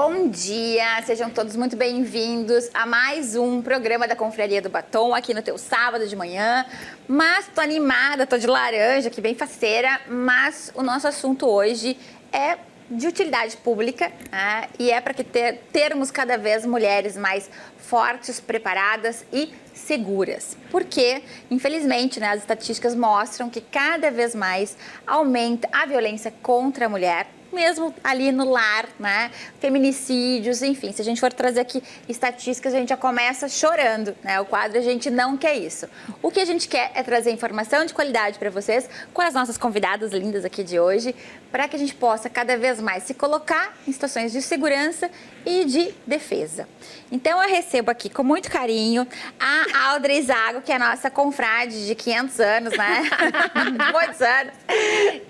Bom dia, sejam todos muito bem-vindos a mais um programa da Confraria do Batom aqui no teu sábado de manhã. Mas tô animada, tô de laranja aqui, bem faceira, mas o nosso assunto hoje é de utilidade pública, né? E é para que termos cada vez mulheres mais fortes, preparadas e seguras. Porque, infelizmente, né, as estatísticas mostram que cada vez mais aumenta a violência contra a mulher, mesmo ali no lar, né? Feminicídios, enfim, se a gente for trazer aqui estatísticas, a gente já começa chorando, né? O quadro, a gente não quer isso. O que a gente quer é trazer informação de qualidade para vocês, com as nossas convidadas lindas aqui de hoje, para que a gente possa cada vez mais se colocar em situações de segurança e de defesa. Então, eu recebo aqui com muito carinho a Audrey Zago, que é a nossa confrade de 500 anos, né? Muitos anos.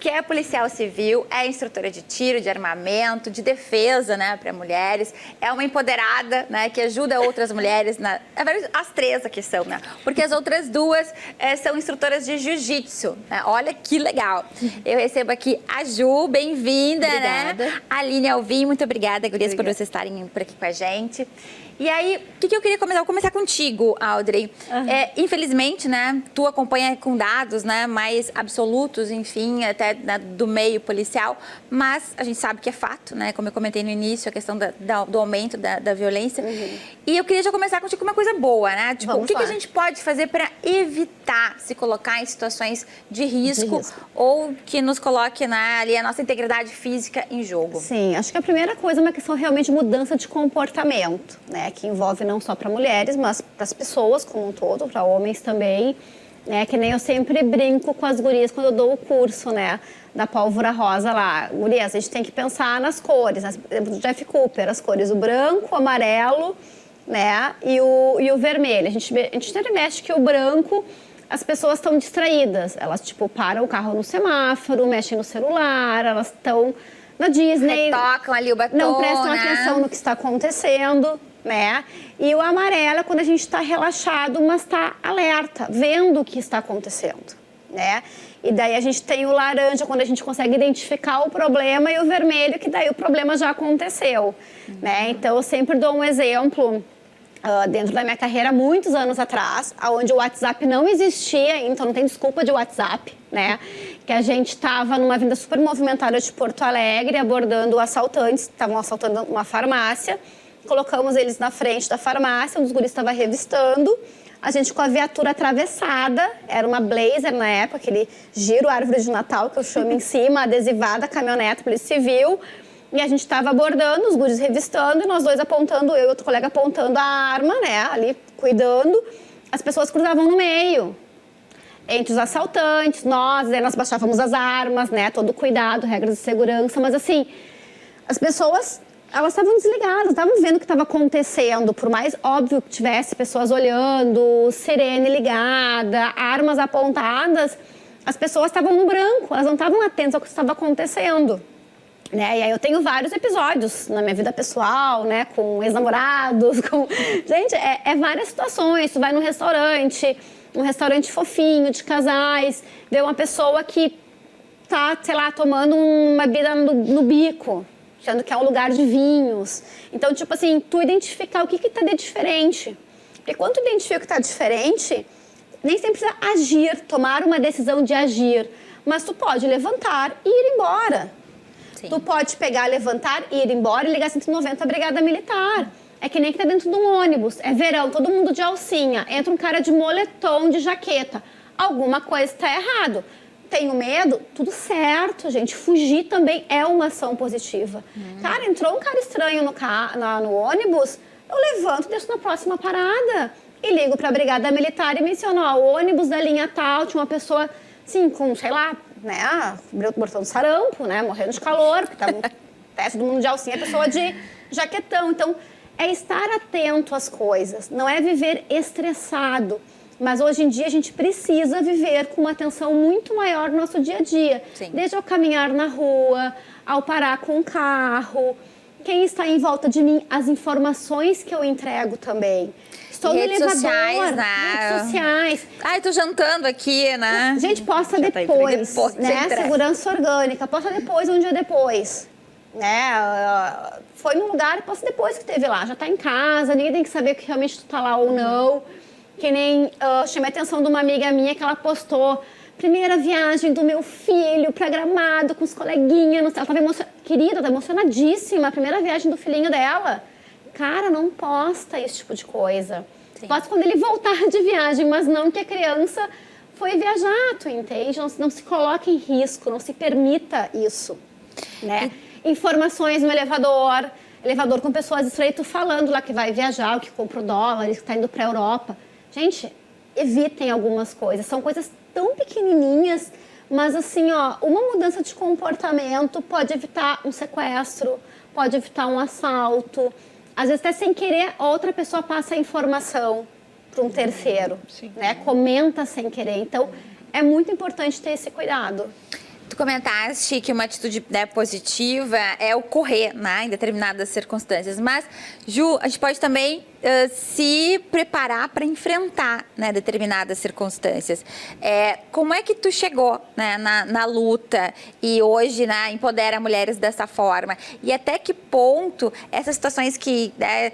Que é policial civil, é instrutora de tiro, de armamento, de defesa, né, para mulheres. É uma empoderada, né, que ajuda outras mulheres. As três aqui são, né? Porque as outras duas são instrutoras de jiu-jitsu. Né? Olha que legal. Eu recebo aqui a Ju, bem-vinda, né? A Aline Alvim, muito obrigada, gurias, por vocês estarem por aqui com a gente. E aí, o que eu queria começar? Vou começar contigo, Audrey. Infelizmente, né, tu acompanha com dados, né, mais absolutos, enfim, até, né, do meio policial, mas a gente sabe que é fato, né, como eu comentei no início, a questão do aumento da violência. E eu queria já começar contigo com uma coisa boa, né? Tipo, o que a gente pode fazer para evitar se colocar em situações de risco ou que nos coloque, né, ali a nossa integridade física em jogo? Sim, acho que a primeira coisa é uma questão realmente de mudança de comportamento, né? Que envolve não só para mulheres, mas para as pessoas como um todo, para homens também, né? Que nem eu sempre brinco com as gurias quando eu dou o curso, né? Da pólvora rosa lá. Gurias, a gente tem que pensar nas cores, do Jeff Cooper, as cores, o branco, o amarelo, né? E o vermelho. A gente sempre mexe que o branco, as pessoas estão distraídas. Elas, tipo, param o carro no semáforo, mexem no celular, elas estão na Disney. Retocam ali o batom, não prestam né? atenção no que está acontecendo, né? E o amarelo é quando a gente está relaxado, mas está alerta, vendo o que está acontecendo, né? E daí a gente tem o laranja, quando a gente consegue identificar o problema, e o vermelho, que daí o problema já aconteceu, né? Então, eu sempre dou um exemplo dentro da minha carreira, muitos anos atrás, onde o WhatsApp não existia, então não tem desculpa de WhatsApp, né? Que a gente estava numa vinda super movimentada de Porto Alegre, abordando assaltantes, estavam assaltando uma farmácia, colocamos eles na frente da farmácia, um dos guris estava revistando, a gente com a viatura atravessada, era uma Blazer na época, aquele giro árvore de Natal que eu chamo em cima, adesivada, caminhonete, polícia civil, e a gente estava abordando, os guris revistando, e nós dois apontando, eu e outro colega apontando a arma, né, ali cuidando, as pessoas cruzavam no meio, entre os assaltantes, nós baixávamos as armas, né, todo cuidado, regras de segurança, mas assim, as pessoas, elas estavam desligadas, estavam vendo o que estava acontecendo, por mais óbvio que tivesse pessoas olhando, sirene ligada, armas apontadas, as pessoas estavam no branco, elas não estavam atentas ao que estava acontecendo, né? E aí eu tenho vários episódios na minha vida pessoal, né, com ex-namorados, com... Gente, é várias situações, tu vai num restaurante, um restaurante fofinho, de casais, vê uma pessoa que tá, sei lá, tomando uma bebida no bico, achando que é um lugar de vinhos. Então, tipo assim, tu identificar o que tá de diferente. Porque quando tu identifica o que tá diferente, nem sempre precisa agir, tomar uma decisão de agir, mas tu pode levantar e ir embora. Sim. Tu pode pegar, levantar, ir embora e ligar 190 Brigada Militar. É que nem que tá dentro de um ônibus, é verão, todo mundo de alcinha, entra um cara de moletom, de jaqueta. Alguma coisa está errado. Tenho medo? Tudo certo, gente. Fugir também é uma ação positiva. Cara, entrou um cara estranho no ônibus, eu levanto e desço na próxima parada. E ligo para a Brigada Militar e menciono, ó, o ônibus da linha tal, tinha uma pessoa, assim, com, sei lá, né, botando sarampo, né, morrendo de calor, porque tava todo mundo de alcinha, a pessoa de jaquetão. Então, é estar atento às coisas, não é viver estressado. Mas hoje em dia a gente precisa viver com uma atenção muito maior no nosso dia a dia. Sim. Desde ao caminhar na rua, ao parar com o carro, quem está em volta de mim, as informações que eu entrego também. Estou no elevador, sociais, né? redes sociais. Ai, tô jantando aqui, né? Gente, posta depois, né? Segurança Segurança orgânica, posta depois, um dia depois. né? Foi num lugar, posso depois que teve lá, já tá em casa, ninguém tem que saber que realmente tu tá lá ou não. Que nem chamei a atenção de uma amiga minha que ela postou primeira viagem do meu filho pra Gramado com os coleguinhas, ela tava querida, tá emocionadíssima, a primeira viagem do filhinho dela. Cara, não posta esse tipo de coisa. Sim. Posta quando ele voltar de viagem, mas não que a criança foi viajar, tu entende? Não se coloque em risco, não se permita isso, né? Informações no elevador com pessoas estreitas falando lá que vai viajar, o que compra o dólar, que está indo para a Europa. Gente, evitem algumas coisas. São coisas tão pequenininhas, mas assim, ó, uma mudança de comportamento pode evitar um sequestro, pode evitar um assalto. Às vezes até sem querer, outra pessoa passa a informação para um terceiro, né? Comenta sem querer. Então, é muito importante ter esse cuidado. Tu comentaste que uma atitude, né, positiva é ocorrer, né, em determinadas circunstâncias. Mas, Ju, a gente pode também se preparar para enfrentar, né, determinadas circunstâncias. Como é que tu chegou, né, na luta e hoje, né, empodera mulheres dessa forma? E até que ponto essas situações que, né,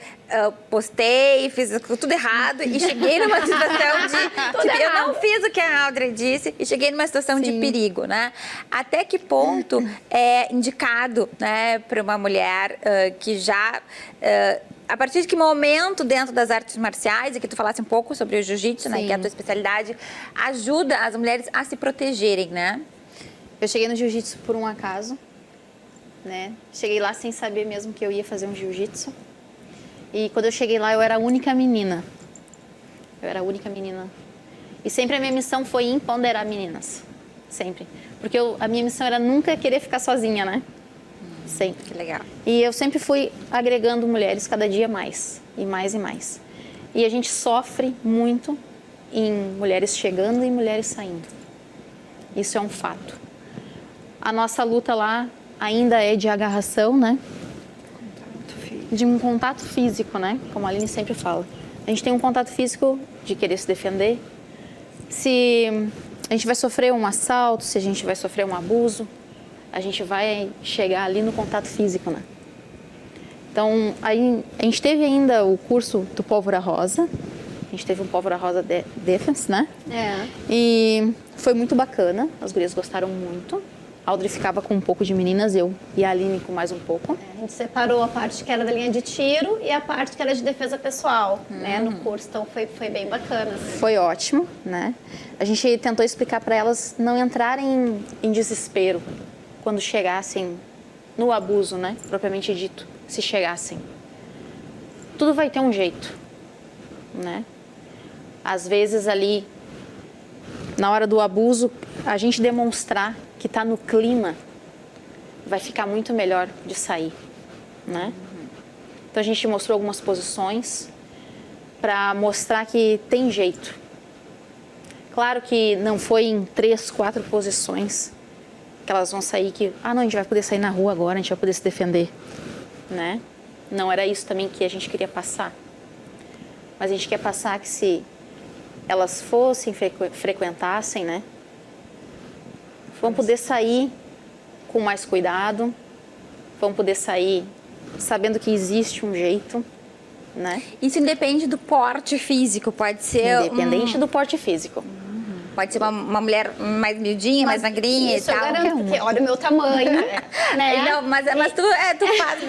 postei, fiz tudo errado e cheguei numa situação de... tipo, eu não fiz o que a Audrey disse e cheguei numa situação de perigo, né? Até que ponto é indicado, né, para uma mulher que já... a partir de que momento dentro das artes marciais, e que tu falasse um pouco sobre o jiu-jitsu, né, que é a tua especialidade, ajuda as mulheres a se protegerem, né? Eu cheguei no jiu-jitsu por um acaso, né? Cheguei lá sem saber mesmo que eu ia fazer um jiu-jitsu. E quando eu cheguei lá, eu era a única menina. E sempre a minha missão foi empoderar meninas. Sempre. Porque a minha missão era nunca querer ficar sozinha, né? Sempre. Que legal. E eu sempre fui agregando mulheres cada dia mais. E mais e mais. E a gente sofre muito em mulheres chegando e mulheres saindo. Isso é um fato. A nossa luta lá ainda é de agarração, né? De um contato físico, né? Como a Aline sempre fala. A gente tem um contato físico de querer se defender. Se a gente vai sofrer um assalto, se a gente vai sofrer um abuso, a gente vai chegar ali no contato físico, né? Então, aí, a gente teve ainda o curso do Pólvora Rosa. A gente teve um Pólvora Rosa Defense, né? E foi muito bacana. As gurias gostaram muito. A Audrey ficava com um pouco de meninas, eu e a Aline com mais um pouco. A gente separou a parte que era da linha de tiro e a parte que era de defesa pessoal, né, no curso. Então, foi bem bacana. Foi ótimo, né? A gente tentou explicar para elas não entrarem em desespero quando chegassem no abuso, né, propriamente dito, se chegassem. Tudo vai ter um jeito, né? Às vezes ali, na hora do abuso, a gente demonstrar que está no clima, vai ficar muito melhor de sair, né? Então a gente mostrou algumas posições para mostrar que tem jeito. Claro que não foi em 3, 4 posições que elas vão sair que, não, a gente vai poder sair na rua agora, a gente vai poder se defender, né? Não era isso também que a gente queria passar. Mas a gente quer passar que se elas fossem, frequentassem, né? Vão poder sair com mais cuidado, vão poder sair sabendo que existe um jeito, né? Isso independe do porte físico, pode ser... Independente do porte físico. Pode ser uma mulher mais miudinha, mais magrinha e tal. Isso eu garanto, porque olha o meu tamanho, né? Não, mas tu faz...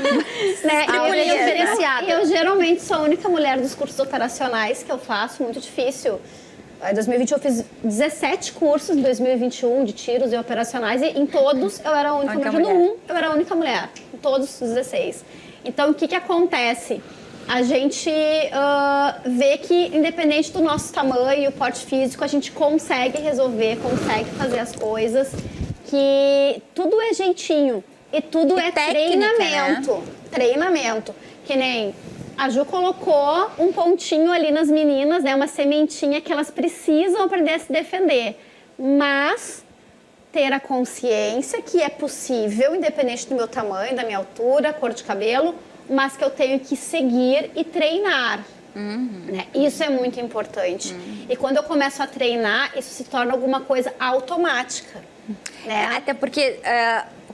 né? diferenciada. Eu geralmente sou a única mulher dos cursos operacionais que eu faço, muito difícil. Em 2021 eu fiz 17 cursos, em 2021, de tiros e operacionais, e em todos eu era a única mulher. No 1, eu era a única mulher, em todos os 16. Então, o que acontece? A gente vê que, independente do nosso tamanho, o porte físico, a gente consegue resolver, consegue fazer as coisas, que tudo é jeitinho e tudo é técnica, treinamento. Né? Treinamento. Que nem a Ju colocou um pontinho ali nas meninas, né? Uma sementinha que elas precisam aprender a se defender. Mas ter a consciência que é possível, independente do meu tamanho, da minha altura, cor de cabelo, mas que eu tenho que seguir e treinar. Né? Isso é muito importante. E quando eu começo a treinar, isso se torna alguma coisa automática. Né? Até porque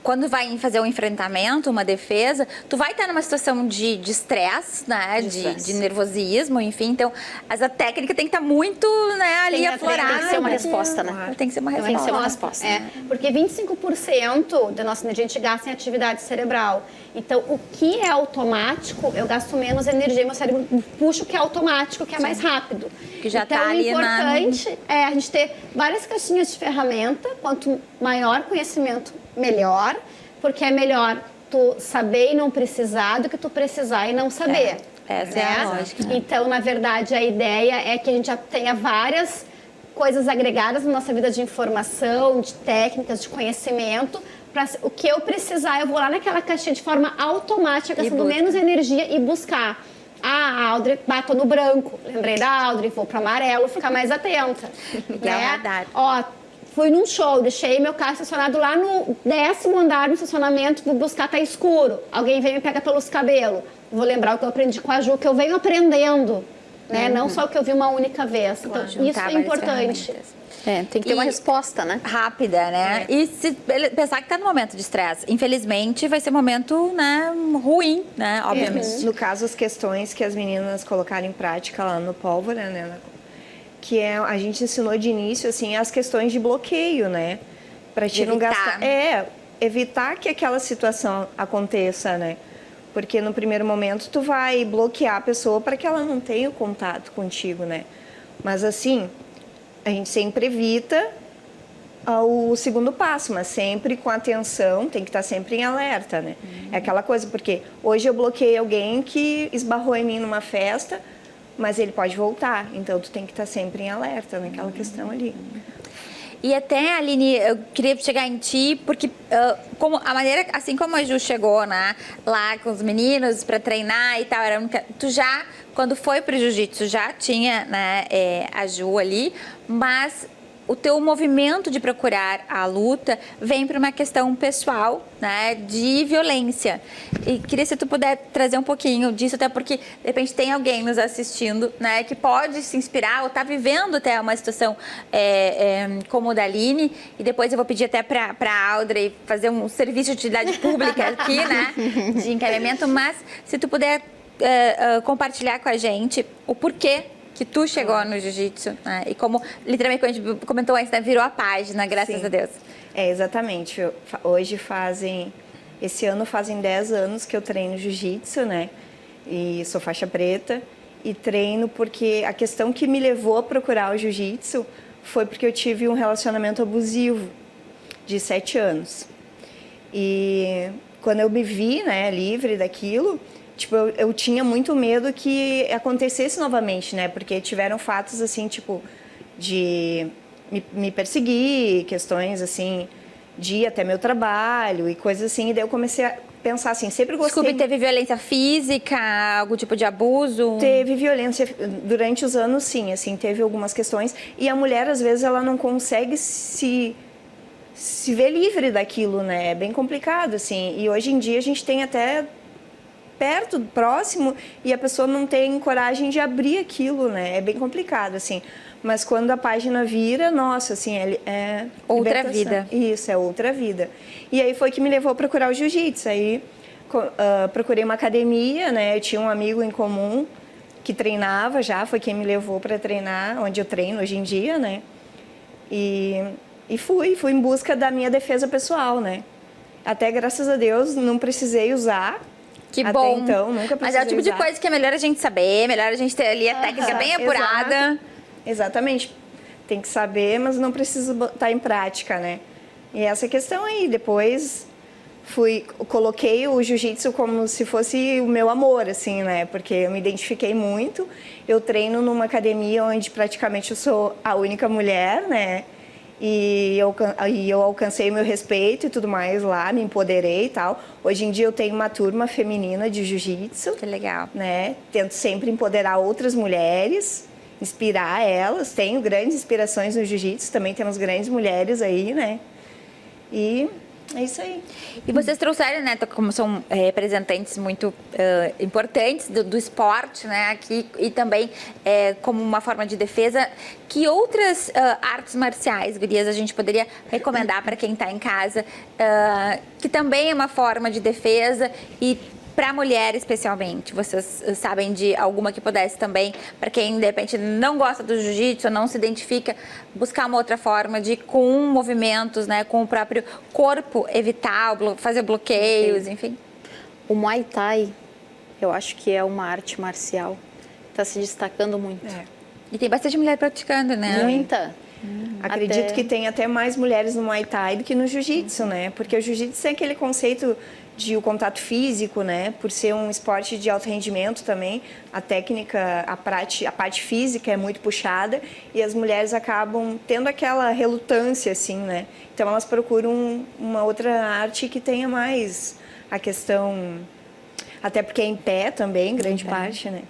quando vai fazer um enfrentamento, uma defesa, tu vai estar numa situação de estresse, né? De nervosismo, enfim. Então, a técnica tem que estar muito, né, ali aflorada. Tem que ser uma resposta, né? Tem que ser uma resposta. Tem que ser uma resposta. Porque 25% da nossa energia a gente gasta em atividade cerebral. Então, o que é automático, eu gasto menos energia, meu cérebro puxa o que é automático, que é mais rápido. Que já então, tá ali o importante é a gente ter várias caixinhas de ferramenta. Quanto maior conhecimento, melhor. Porque é melhor tu saber e não precisar do que tu precisar e não saber. Essa é a lógica. Então, na verdade, a ideia é que a gente já tenha várias coisas agregadas na nossa vida de informação, de técnicas, de conhecimento. Pra, o que eu precisar, eu vou lá naquela caixinha de forma automática, gastando menos energia e buscar. Ah, a Audrey, bato no branco. Lembrei da Audrey, vou para amarelo, ficar mais atenta. É verdade. Ó, fui num show, deixei meu carro estacionado lá no 10º andar no estacionamento, vou buscar, tá escuro. Alguém vem e me pega pelos cabelos. Vou lembrar o que eu aprendi com a Ju, que eu venho aprendendo, né? Não só o que eu vi uma única vez. Então, isso é importante. Tem que ter uma resposta, né? Rápida, né? E se pensar que tá no momento de estresse, infelizmente vai ser um momento, né, ruim, né? Obviamente. No caso, as questões que as meninas colocaram em prática lá no Pólvora, né? Que a gente ensinou de início, assim, as questões de bloqueio, né? Pra te não gastar. Evitar que aquela situação aconteça, né? Porque no primeiro momento tu vai bloquear a pessoa para que ela não tenha o contato contigo, né? Mas assim, a gente sempre evita o segundo passo, mas sempre com atenção, tem que estar sempre em alerta, né? É aquela coisa, porque hoje eu bloqueei alguém que esbarrou em mim numa festa, mas ele pode voltar, então tu tem que estar sempre em alerta naquela questão ali. E até, Aline, eu queria chegar em ti, porque como a maneira, assim como a Ju chegou, né, lá com os meninos para treinar e tal, tu já, quando foi pro jiu-jitsu, já tinha, né, a Ju ali, mas o teu movimento de procurar a luta vem para uma questão pessoal, né, de violência. E queria se tu puder trazer um pouquinho disso, até porque, de repente, tem alguém nos assistindo, né, que pode se inspirar ou tá vivendo até uma situação como o da Aline. E depois eu vou pedir até para a Audrey fazer um serviço de utilidade pública aqui, né, de encaminhamento. Mas se tu puder compartilhar com a gente o porquê que tu chegou no jiu-jitsu, né? E como, literalmente, como a gente comentou antes, né? Virou a página, graças a Deus. Exatamente. Hoje esse ano fazem 10 anos que eu treino jiu-jitsu, né? E sou faixa preta. E treino porque a questão que me levou a procurar o jiu-jitsu foi porque eu tive um relacionamento abusivo de 7 anos. E quando eu me vi, né, livre daquilo, tipo, eu tinha muito medo que acontecesse novamente, né? Porque tiveram fatos, assim, tipo, de me perseguir, questões, assim, de ir até meu trabalho e coisas assim. E daí eu comecei a pensar, assim, sempre gostei... Desculpe, teve violência física, algum tipo de abuso? Teve violência durante os anos, sim, assim, teve algumas questões. E a mulher, às vezes, ela não consegue se ver livre daquilo, né? É bem complicado, assim. E hoje em dia a gente tem até... perto, próximo, e a pessoa não tem coragem de abrir aquilo, né? É bem complicado, assim. Mas quando a página vira, nossa, assim, é outra libertação. vida. Isso, é outra vida. E aí foi que me levou a procurar o jiu-jitsu. Aí procurei uma academia, né? Eu tinha um amigo em comum que treinava já, foi quem me levou para treinar, onde eu treino hoje em dia, né? E fui em busca da minha defesa pessoal, né? Até, graças a Deus, não precisei usar. Que até bom. Então, nunca precisei. Mas é o tipo de usar. coisa que é melhor a gente saber, melhor a gente ter ali a técnica bem apurada. Exatamente. Tem que saber, mas não precisa botar em prática, né? E essa questão aí, depois coloquei o jiu-jitsu como se fosse o meu amor, assim, né? Porque eu me identifiquei muito. Eu treino numa academia onde praticamente eu sou a única mulher, né? E eu alcancei o meu respeito e tudo mais lá, me empoderei e tal. Hoje em dia eu tenho uma turma feminina de jiu-jitsu. Que legal. Né? Tento sempre empoderar outras mulheres, inspirar elas. Tenho grandes inspirações no jiu-jitsu, também temos grandes mulheres aí, né? E É isso aí. E vocês trouxeram, né, como são representantes muito importantes do esporte, né, aqui, e também como uma forma de defesa, que outras artes marciais, gurias, a gente poderia recomendar para quem está em casa, que também é uma forma de defesa e para a mulher especialmente? Vocês sabem de alguma que pudesse também, para quem de repente não gosta do jiu-jitsu, não se identifica, buscar uma outra forma de, com movimentos, né, com o próprio corpo, evitar, fazer bloqueios, enfim? O Muay Thai, eu acho que é uma arte marcial. Está se destacando muito. E tem bastante mulher praticando, né? Muita. Acredito que tem até mais mulheres no Muay Thai do que no Jiu-Jitsu, né? Porque o Jiu-Jitsu tem aquele conceito de o contato físico, né? Por ser um esporte de alto rendimento também, a técnica, a parte física é muito puxada e as mulheres acabam tendo aquela relutância, assim, né? Então elas procuram uma outra arte que tenha mais a questão, até porque é em pé também, grande parte, né?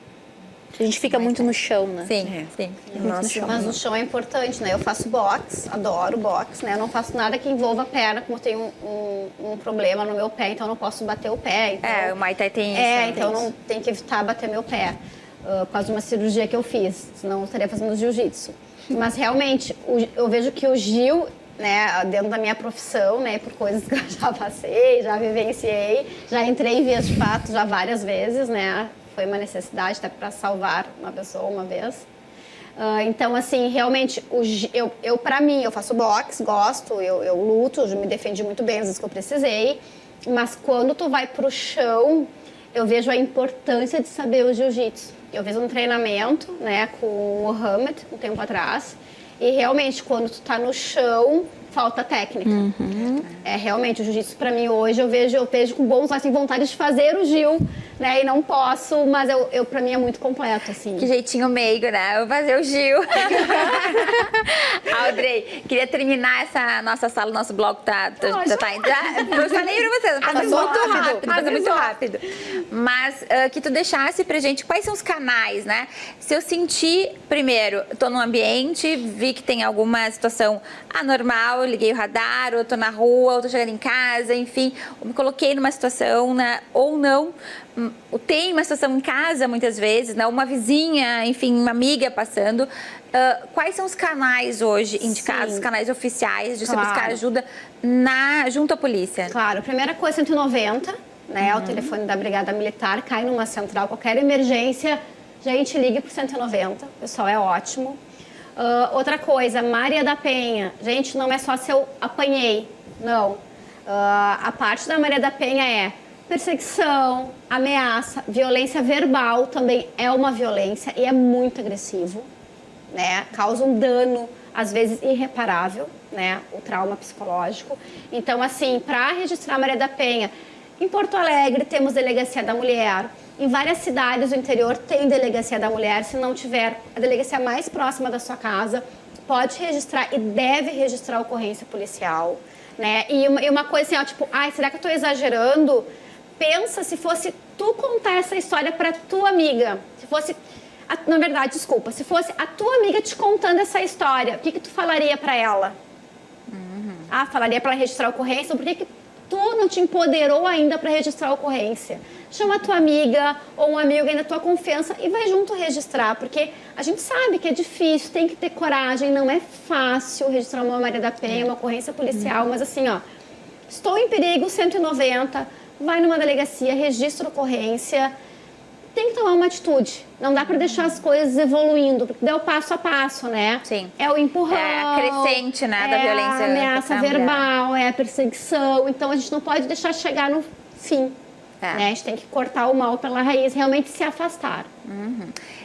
A gente fica muito no chão, né? Sim, sim. Nossa, Mas o chão é importante, né? Eu faço boxe, adoro boxe, né? Eu não faço nada que envolva a perna, como eu tenho um problema no meu pé, então eu não posso bater o pé. Então, O Muay Thai tem isso. então eu não tenho que evitar bater meu pé. Por causa de uma cirurgia que eu fiz, senão eu estaria fazendo jiu-jitsu. Mas realmente, eu vejo que o Gil, né, dentro da minha profissão, né, por coisas que eu já passei, já vivenciei, já entrei em vias de fato já várias vezes, né? Foi uma necessidade até para salvar uma pessoa uma vez. Então, assim, realmente, eu para mim, eu faço boxe, gosto, eu luto, eu me defendi muito bem às vezes que eu precisei, mas quando tu vai pro chão, eu vejo a importância de saber o jiu-jitsu. Eu fiz um treinamento, né, com o Mohamed, um tempo atrás, e realmente, quando tu tá no chão, falta técnica. Realmente, o jiu-jitsu para mim hoje, eu vejo com bons olhos, assim, vontade de fazer o Gil, né, e não posso, mas para mim é muito completo, assim. Que jeitinho meigo, né? Eu vou fazer o Gil. Audrey, queria terminar essa nossa sala, nosso bloco tá indo. Eu falei pra vocês, passa muito rápido. Mas que tu deixasse pra gente quais são os canais, né? Se eu sentir, primeiro, tô num ambiente, vi que tem alguma situação anormal, liguei o radar, ou tô na rua, ou tô chegando em casa, enfim, ou me coloquei numa situação, né? Ou não. Tem uma situação em casa, muitas vezes, né? Uma vizinha, enfim, uma amiga passando. Quais são os canais hoje indicados, os canais oficiais de você buscar ajuda junto à polícia? Claro, primeira coisa, 190, né? O telefone da Brigada Militar, cai numa central, qualquer emergência, gente, ligue pro 190, o pessoal é ótimo. Outra coisa, Maria da Penha. Gente, não é só se eu apanhei, não. A parte da Maria da Penha é perseguição, ameaça, violência verbal também é uma violência e é muito agressivo, né? Causa um dano, às vezes irreparável, né? O trauma psicológico. Então, assim, para registrar a Maria da Penha, em Porto Alegre temos Delegacia da Mulher, em várias cidades do interior tem Delegacia da Mulher. Se não tiver a delegacia mais próxima da sua casa, pode registrar e deve registrar a ocorrência policial, né? E uma coisa assim, ó, tipo, será que eu tô exagerando? Pensa se fosse tu contar essa história para tua amiga, se fosse, na verdade, desculpa, se fosse a tua amiga te contando essa história, o que tu falaria para ela? Falaria para ela registrar a ocorrência, por que tu não te empoderou ainda para registrar a ocorrência? Chama a tua amiga ou um amigo da tua confiança e vai junto registrar, porque a gente sabe que é difícil, tem que ter coragem, não é fácil registrar uma Maria da Penha, uma ocorrência policial, mas assim, ó, estou em perigo, 190, vai numa delegacia, registra a ocorrência, tem que tomar uma atitude. Não dá para deixar as coisas evoluindo, porque dá o passo a passo, né? Sim. É o empurrão. É a crescente, né, da violência. É a ameaça verbal, é a perseguição. Então, a gente não pode deixar chegar no fim. Né? A gente tem que cortar o mal pela raiz, realmente se afastar.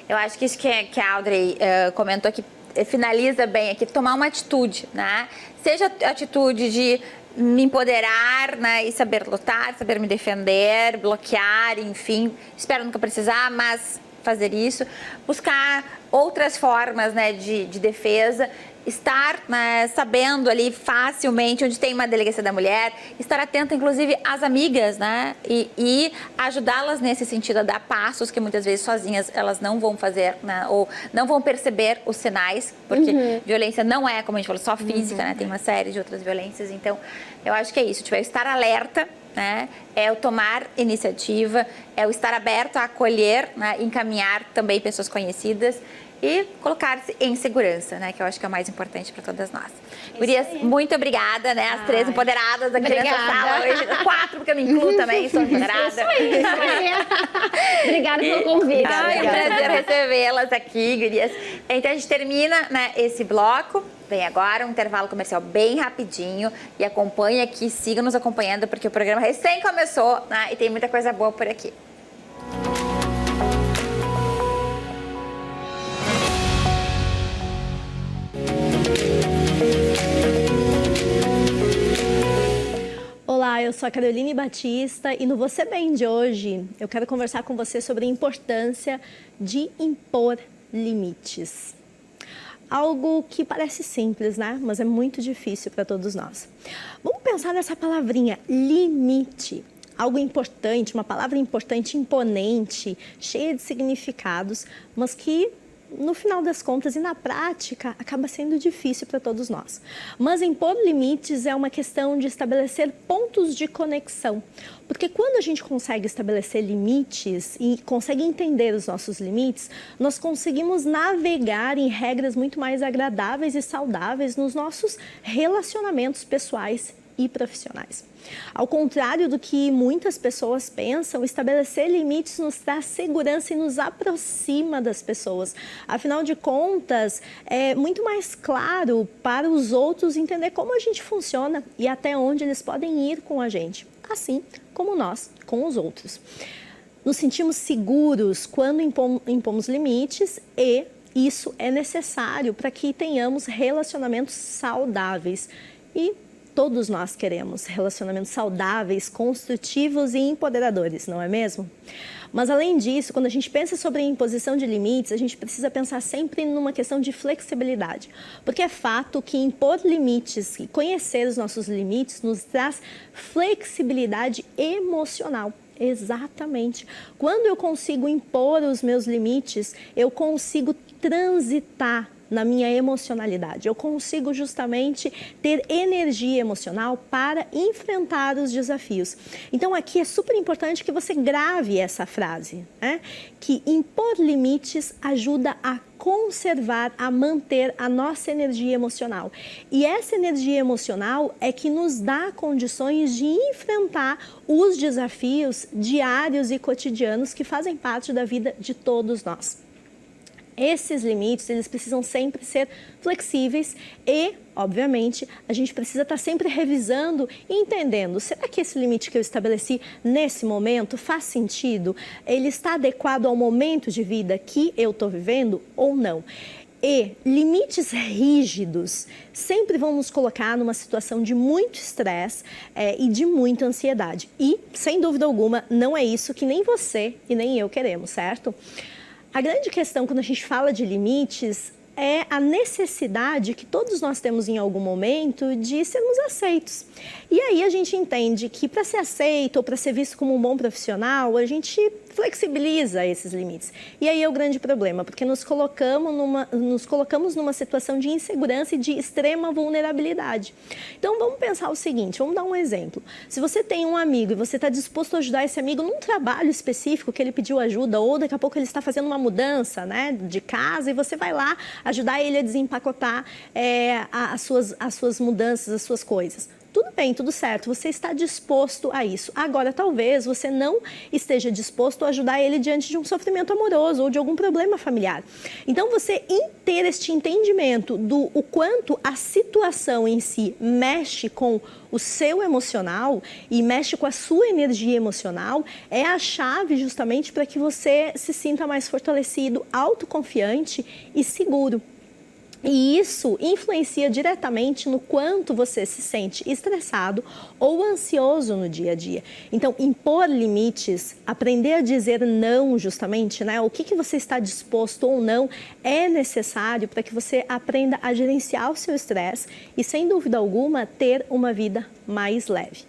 Eu acho que isso que a Audrey comentou aqui finaliza bem aqui, tomar uma atitude, né? Seja a atitude de me empoderar, né, e saber lutar, saber me defender, bloquear, enfim, espero nunca precisar, mas fazer isso, buscar outras formas, né, de defesa estar, né, sabendo ali facilmente onde tem uma delegacia da mulher, estar atento, inclusive, às amigas, né? E ajudá-las nesse sentido, a dar passos que muitas vezes sozinhas elas não vão fazer, né? Ou não vão perceber os sinais, porque violência não é, como a gente falou, só física, né? Tem uma série de outras violências. Então, eu acho que é isso. Tipo, é estar alerta, né? É o tomar iniciativa, é o estar aberto a acolher, né? Encaminhar também pessoas conhecidas e colocar-se em segurança, né? Que eu acho que é o mais importante para todas nós. Gurias, muito obrigada, né? As 3 empoderadas aqui nessa sala hoje. 4, porque eu me incluo também, sou empoderada. Isso aí. Obrigada pelo convite. Ai, um prazer recebê-las aqui, gurias. Então a gente termina, né, esse bloco. Vem agora um intervalo comercial bem rapidinho e acompanhe aqui, siga nos acompanhando, porque o programa recém começou, né? E tem muita coisa boa por aqui. Olá, eu sou a Caroline Batista e no Você Bem de hoje eu quero conversar com você sobre a importância de impor limites. Algo que parece simples, né? Mas é muito difícil para todos nós. Vamos pensar nessa palavrinha, limite. Algo importante, uma palavra importante, imponente, cheia de significados, mas que no final das contas e na prática acaba sendo difícil para todos nós. Mas impor limites é uma questão de estabelecer pontos de conexão, porque quando a gente consegue estabelecer limites e consegue entender os nossos limites, nós conseguimos navegar em regras muito mais agradáveis e saudáveis nos nossos relacionamentos pessoais e profissionais. Ao contrário do que muitas pessoas pensam, estabelecer limites nos traz segurança e nos aproxima das pessoas. Afinal de contas, é muito mais claro para os outros entender como a gente funciona e até onde eles podem ir com a gente, assim como nós com os outros. Nos sentimos seguros quando impomos limites e isso é necessário para que tenhamos relacionamentos saudáveis e todos nós queremos relacionamentos saudáveis, construtivos e empoderadores, não é mesmo? Mas além disso, quando a gente pensa sobre a imposição de limites, a gente precisa pensar sempre numa questão de flexibilidade. Porque é fato que impor limites e conhecer os nossos limites nos traz flexibilidade emocional. Exatamente. Quando eu consigo impor os meus limites, eu consigo transitar na minha emocionalidade. Eu consigo justamente ter energia emocional para enfrentar os desafios. Então aqui é super importante que você grave essa frase, né? Que impor limites ajuda a conservar, a manter a nossa energia emocional. E essa energia emocional é que nos dá condições de enfrentar os desafios diários e cotidianos que fazem parte da vida de todos nós. Esses limites, eles precisam sempre ser flexíveis e, obviamente, a gente precisa estar sempre revisando e entendendo, será que esse limite que eu estabeleci nesse momento faz sentido? Ele está adequado ao momento de vida que eu estou vivendo ou não? E limites rígidos sempre vão nos colocar numa situação de muito estresse e de muita ansiedade. E, sem dúvida alguma, não é isso que nem você e nem eu queremos, certo? A grande questão quando a gente fala de limites é a necessidade que todos nós temos em algum momento de sermos aceitos. E aí a gente entende que para ser aceito ou para ser visto como um bom profissional, a gente flexibiliza esses limites. E aí é o grande problema, porque nos colocamos numa situação de insegurança e de extrema vulnerabilidade. Então vamos pensar o seguinte, vamos dar um exemplo. Se você tem um amigo e você está disposto a ajudar esse amigo num trabalho específico que ele pediu ajuda, ou daqui a pouco ele está fazendo uma mudança, né, de casa, e você vai lá ajudar ele a desempacotar as suas mudanças, as suas coisas. Tudo bem, tudo certo, você está disposto a isso. Agora, talvez você não esteja disposto a ajudar ele diante de um sofrimento amoroso ou de algum problema familiar. Então, você ter este entendimento do o quanto a situação em si mexe com o seu emocional e mexe com a sua energia emocional é a chave justamente para que você se sinta mais fortalecido, autoconfiante e seguro. E isso influencia diretamente no quanto você se sente estressado ou ansioso no dia a dia. Então, impor limites, aprender a dizer não justamente, né? O que você está disposto ou não é necessário para que você aprenda a gerenciar o seu estresse e, sem dúvida alguma, ter uma vida mais leve.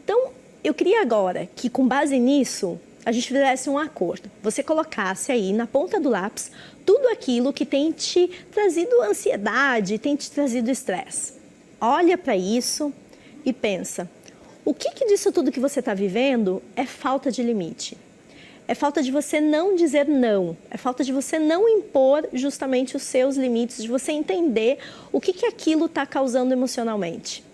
Então, eu queria agora que, com base nisso, a gente fizesse um acordo. Você colocasse aí na ponta do lápis tudo aquilo que tem te trazido ansiedade, tem te trazido estresse. Olha para isso e pensa, o que disso tudo que você está vivendo é falta de limite? É falta de você não dizer não, é falta de você não impor justamente os seus limites, de você entender o que aquilo está causando emocionalmente.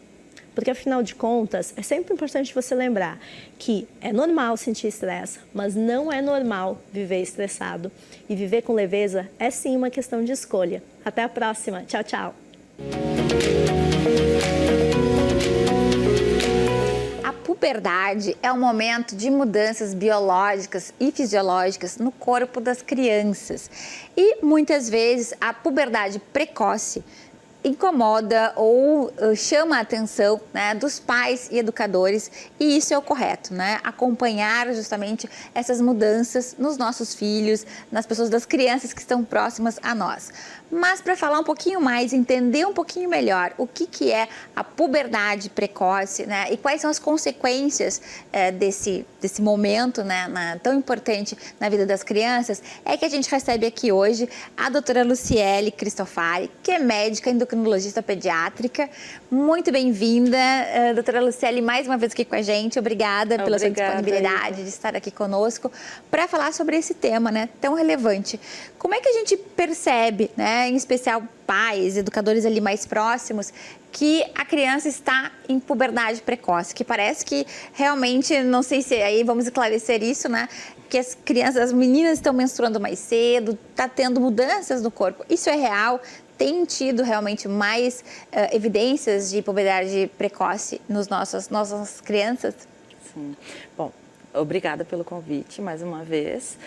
Porque, afinal de contas, é sempre importante você lembrar que é normal sentir estresse, mas não é normal viver estressado. E viver com leveza é sim uma questão de escolha. Até a próxima. Tchau, tchau. A puberdade é um momento de mudanças biológicas e fisiológicas no corpo das crianças. E, muitas vezes, a puberdade precoce incomoda ou chama a atenção, né, dos pais e educadores, e isso é o correto, né? Acompanhar justamente essas mudanças nos nossos filhos, nas pessoas, das crianças que estão próximas a nós. Mas para falar um pouquinho mais, entender um pouquinho melhor o que é a puberdade precoce, né, e quais são as consequências desse momento, né, tão importante na vida das crianças, é que a gente recebe aqui hoje a doutora Luciele Cristofari, que é médica endocrinologista pediátrica. Muito bem-vinda, doutora Luciele, mais uma vez aqui com a gente. Obrigada pela sua disponibilidade de estar aqui conosco para falar sobre esse tema, né, tão relevante. Como é que a gente percebe, né, em especial pais, educadores ali mais próximos, que a criança está em puberdade precoce? Que parece que realmente, não sei se aí vamos esclarecer isso, né? Que as crianças, as meninas estão menstruando mais cedo, está tendo mudanças no corpo. Isso é real? Tem tido realmente mais evidências de puberdade precoce nos nossas crianças? Sim. Bom, obrigada pelo convite mais uma vez.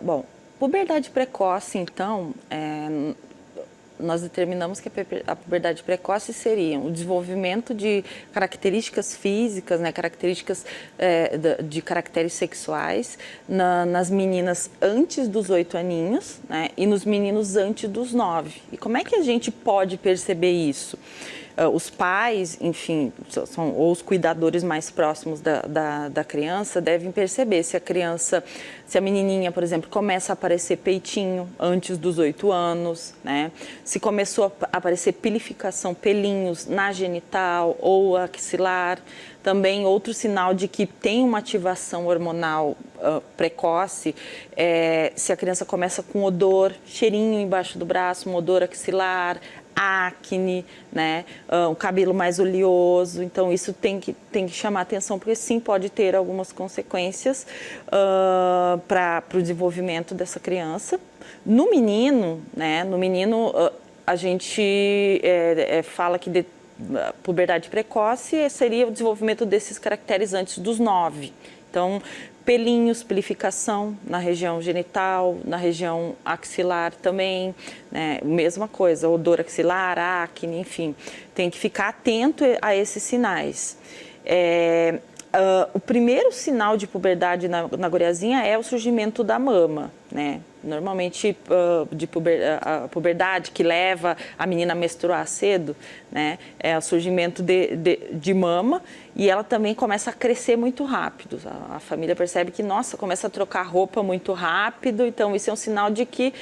Bom, puberdade precoce, então, nós determinamos que a puberdade precoce seria o desenvolvimento de características físicas, né, características de caracteres sexuais nas meninas antes dos 8 aninhos, né, e nos meninos antes dos 9. E como é que a gente pode perceber isso? Os pais, enfim, ou os cuidadores mais próximos da criança devem perceber se a menininha, por exemplo, começa a aparecer peitinho antes dos 8 anos, né? Se começou a aparecer pilificação, pelinhos na genital ou axilar. Também outro sinal de que tem uma ativação hormonal precoce, se a criança começa com odor, cheirinho embaixo do braço, um odor axilar, acne, né, um cabelo mais oleoso. Então isso tem que chamar atenção, porque sim, pode ter algumas consequências para o desenvolvimento dessa criança. No menino, né, a gente fala que puberdade precoce seria o desenvolvimento desses caracteres antes dos 9. Então, pelinhos, pilificação na região genital, na região axilar também, né? Mesma coisa, odor axilar, acne, enfim. Tem que ficar atento a esses sinais. O primeiro sinal de puberdade na guriazinha é o surgimento da mama, né? Normalmente, a puberdade que leva a menina a menstruar cedo, né, é o surgimento de mama, e ela também começa a crescer muito rápido. A família percebe que, nossa, começa a trocar roupa muito rápido, então isso é um sinal de que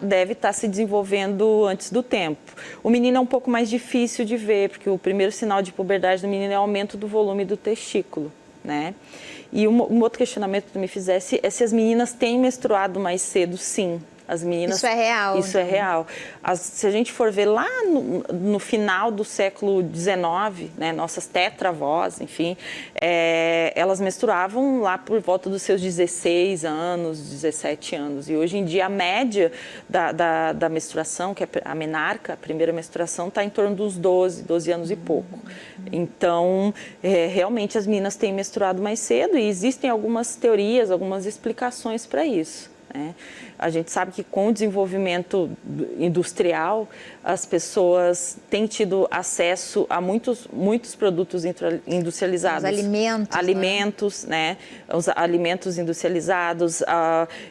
deve estar se desenvolvendo antes do tempo. O menino é um pouco mais difícil de ver, porque o primeiro sinal de puberdade do menino é o aumento do volume do testículo, né? E um outro questionamento que me fizesse é se as meninas têm menstruado mais cedo. Sim, as meninas... Isso é real. Isso é real. Se a gente for ver lá no final do século XIX, né, nossas tetravós, enfim, elas menstruavam lá por volta dos seus 16 anos, 17 anos. E hoje em dia a média da menstruação, que é a menarca, a primeira menstruação, está em torno dos 12 anos e pouco. Então, realmente as meninas têm menstruado mais cedo, e existem algumas teorias, algumas explicações para isso. né? A gente sabe que com o desenvolvimento industrial, as pessoas têm tido acesso a muitos produtos industrializados. Os alimentos. Alimentos, né? Os alimentos industrializados,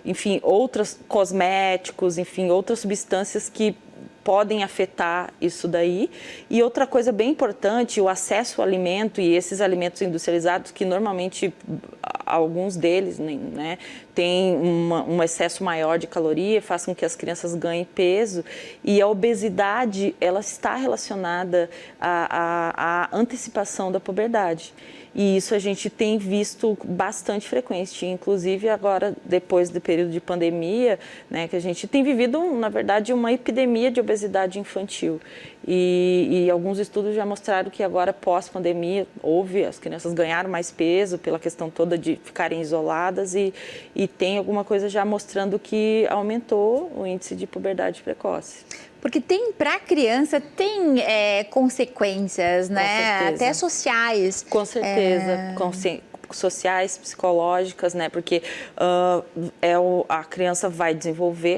enfim, outros cosméticos, enfim, outras substâncias que podem afetar isso daí. E outra coisa bem importante, o acesso ao alimento e esses alimentos industrializados, que normalmente alguns deles, né, têm um excesso maior de caloria, faz com que as crianças ganhem peso. E a obesidade, ela está relacionada à antecipação da puberdade. E isso a gente tem visto bastante frequente, inclusive agora, depois do período de pandemia, né, que a gente tem vivido, na verdade, uma epidemia de obesidade infantil. E alguns estudos já mostraram que agora, pós-pandemia, as crianças ganharam mais peso pela questão toda de ficarem isoladas e tem alguma coisa já mostrando que aumentou o índice de puberdade precoce. Porque para a criança tem consequências, né? Até sociais. Com certeza, sociais, psicológicas, né? Porque a criança vai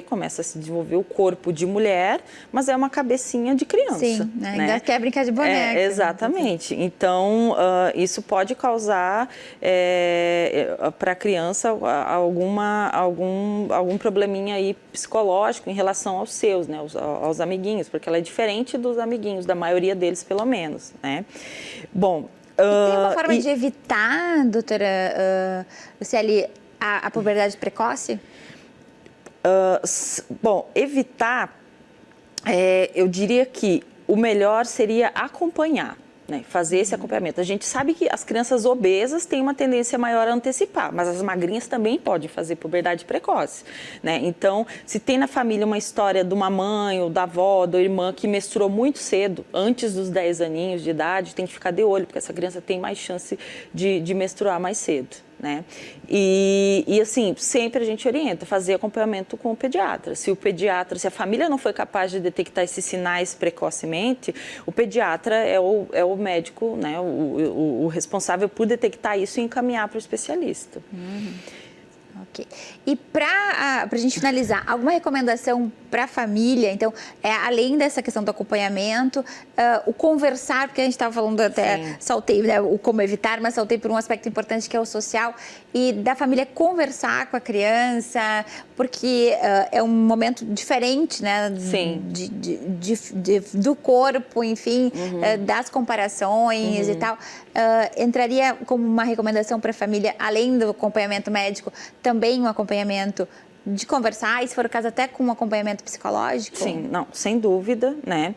começa a se desenvolver o corpo de mulher, mas é uma cabecinha de criança. Sim, né? Ainda quer brincar de boneca. Exatamente. Então, isso pode causar para a criança algum probleminha aí psicológico em relação aos seus, né? Aos amiguinhos, porque ela é diferente dos amiguinhos, da maioria deles, pelo menos, né? Bom, e tem uma forma de evitar, doutora Luciele, a puberdade precoce? Bom, evitar, eu diria que o melhor seria acompanhar, né? Fazer esse acompanhamento. A gente sabe que as crianças obesas têm uma tendência maior a antecipar, mas as magrinhas também podem fazer puberdade precoce, né? Então, se tem na família uma história de uma mãe, ou da avó, da irmã que menstruou muito cedo, antes dos 10 aninhos de idade, tem que ficar de olho, porque essa criança tem mais chance de menstruar mais cedo, né? E assim, sempre a gente orienta fazer acompanhamento com o pediatra. Se a família não foi capaz de detectar esses sinais precocemente, o pediatra é o médico, né, o responsável por detectar isso e encaminhar para o especialista. Ok. E para a gente finalizar, alguma recomendação para a família? Então, além dessa questão do acompanhamento, o conversar, porque a gente estava falando até, saltei, né, o como evitar, mas saltei por um aspecto importante que é o social, e da família conversar com a criança, porque é um momento diferente, né? Sim. Do corpo, enfim, das comparações e tal. Entraria como uma recomendação para a família, além do acompanhamento médico, também um acompanhamento de conversar, e se for o caso até com um acompanhamento psicológico? Sim, não, sem dúvida, né?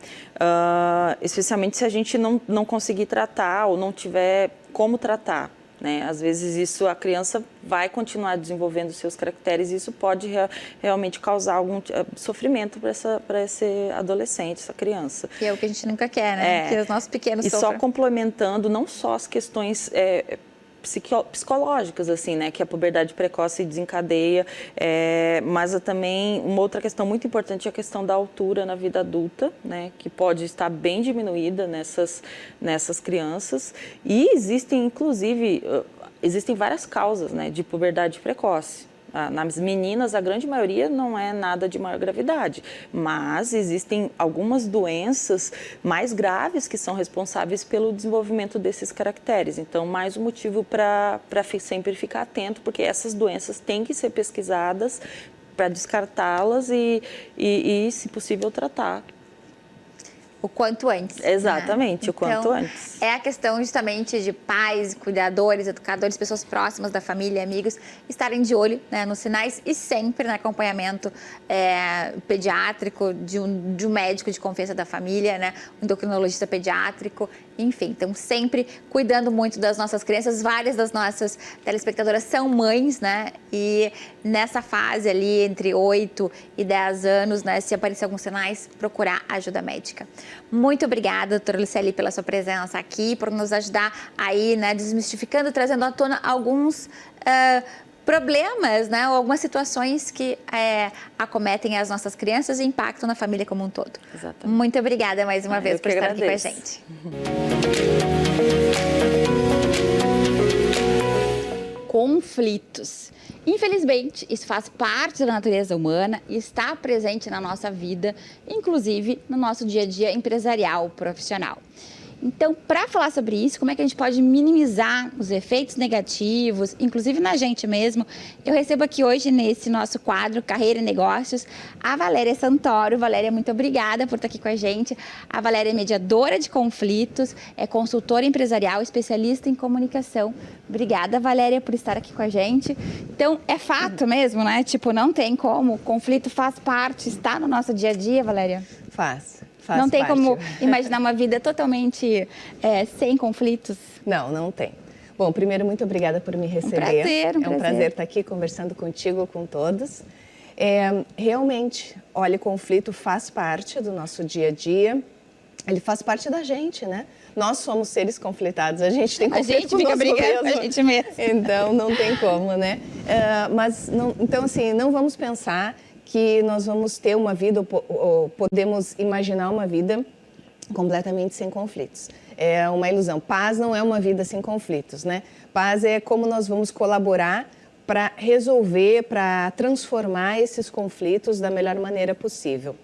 Especialmente se a gente não conseguir tratar ou não tiver como tratar, né? Às vezes a criança vai continuar desenvolvendo seus caracteres e isso pode realmente causar algum sofrimento para esse adolescente, essa criança. Que é o que a gente nunca quer, né? Que os nossos pequenos sofrem. E só complementando, não só as questões psicológicas, assim, né, que a puberdade precoce desencadeia, mas também uma outra questão muito importante é a questão da altura na vida adulta, né, que pode estar bem diminuída nessas crianças, e existem várias causas, né, de puberdade precoce. Nas meninas, a grande maioria não é nada de maior gravidade, mas existem algumas doenças mais graves que são responsáveis pelo desenvolvimento desses caracteres. Então, mais um motivo para sempre ficar atento, porque essas doenças têm que ser pesquisadas para descartá-las e, se possível, tratar. O quanto antes. Exatamente, né? O quanto antes. É a questão justamente de pais, cuidadores, educadores, pessoas próximas da família, amigos, estarem de olho, né, nos sinais e sempre no acompanhamento pediátrico de um médico de confiança da família, né, um endocrinologista pediátrico, enfim. Então, sempre cuidando muito das nossas crianças. Várias das nossas telespectadoras são mães, né, e nessa fase ali, entre 8 e 10 anos, né, se aparecer alguns sinais, procurar ajuda médica. Muito obrigada, doutora Luciele, pela sua presença aqui, por nos ajudar aí, né, desmistificando, trazendo à tona alguns problemas, né, ou algumas situações que acometem as nossas crianças e impactam na família como um todo. Exatamente. Muito obrigada mais uma vez por estar aqui com a gente. conflitos. Infelizmente, isso faz parte da natureza humana e está presente na nossa vida, inclusive no nosso dia a dia empresarial, profissional. Então, para falar sobre isso, como é que a gente pode minimizar os efeitos negativos, inclusive na gente mesmo, eu recebo aqui hoje nesse nosso quadro Carreira e Negócios a Valéria Santoro. Valéria, muito obrigada por estar aqui com a gente. A Valéria é mediadora de conflitos, é consultora empresarial, especialista em comunicação. Obrigada, Valéria, por estar aqui com a gente. Então, é fato mesmo, né? Tipo, não tem como, o conflito faz parte, está no nosso dia a dia, Valéria? Faz não tem parte. como imaginar uma vida totalmente sem conflitos? Não tem. Bom, primeiro, muito obrigada por me receber. Um prazer. É um prazer estar aqui conversando contigo, com todos. Realmente, olha, o conflito faz parte do nosso dia a dia. Ele faz parte da gente, né? Nós somos seres conflitados, a gente tem conflito com nós mesmos. A gente mesmo. Então, não tem como, né? Então, assim, não vamos pensar que nós vamos ter uma vida, ou podemos imaginar uma vida completamente sem conflitos. É uma ilusão. Paz não é uma vida sem conflitos, né? Paz é como nós vamos colaborar para resolver, para transformar esses conflitos da melhor maneira possível.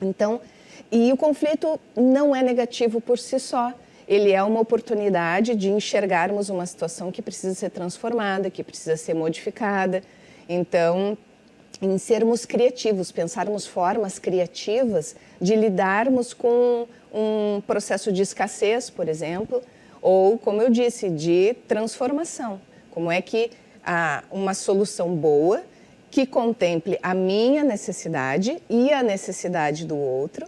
Então, e o conflito não é negativo por si só. Ele é uma oportunidade de enxergarmos uma situação que precisa ser transformada, que precisa ser modificada. Então, em sermos criativos, pensarmos formas criativas de lidarmos com um processo de escassez, por exemplo, ou, como eu disse, de transformação. Como é que uma solução boa que contemple a minha necessidade e a necessidade do outro,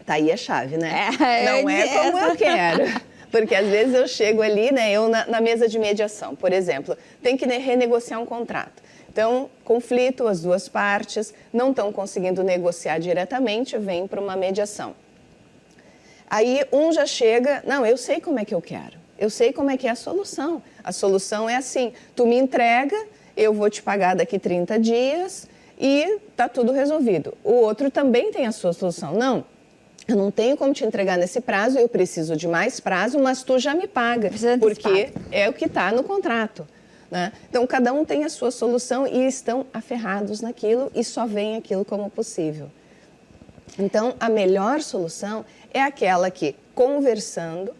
tá aí a chave, né? Não é como eu quero. Porque às vezes eu chego ali, né, eu na mesa de mediação, por exemplo, tem que renegociar um contrato. Então, conflito, as duas partes não estão conseguindo negociar diretamente, vem para uma mediação. Aí um já chega, não, eu sei como é que eu quero, eu sei como é que é a solução. A solução é assim, tu me entrega, eu vou te pagar daqui 30 dias e tá tudo resolvido. O outro também tem a sua solução. Não, eu não tenho como te entregar nesse prazo, eu preciso de mais prazo, mas tu já me paga, porque é o que está no contrato. Né? Então, cada um tem a sua solução e estão aferrados naquilo e só veem aquilo como possível. Então, a melhor solução é aquela que, conversando,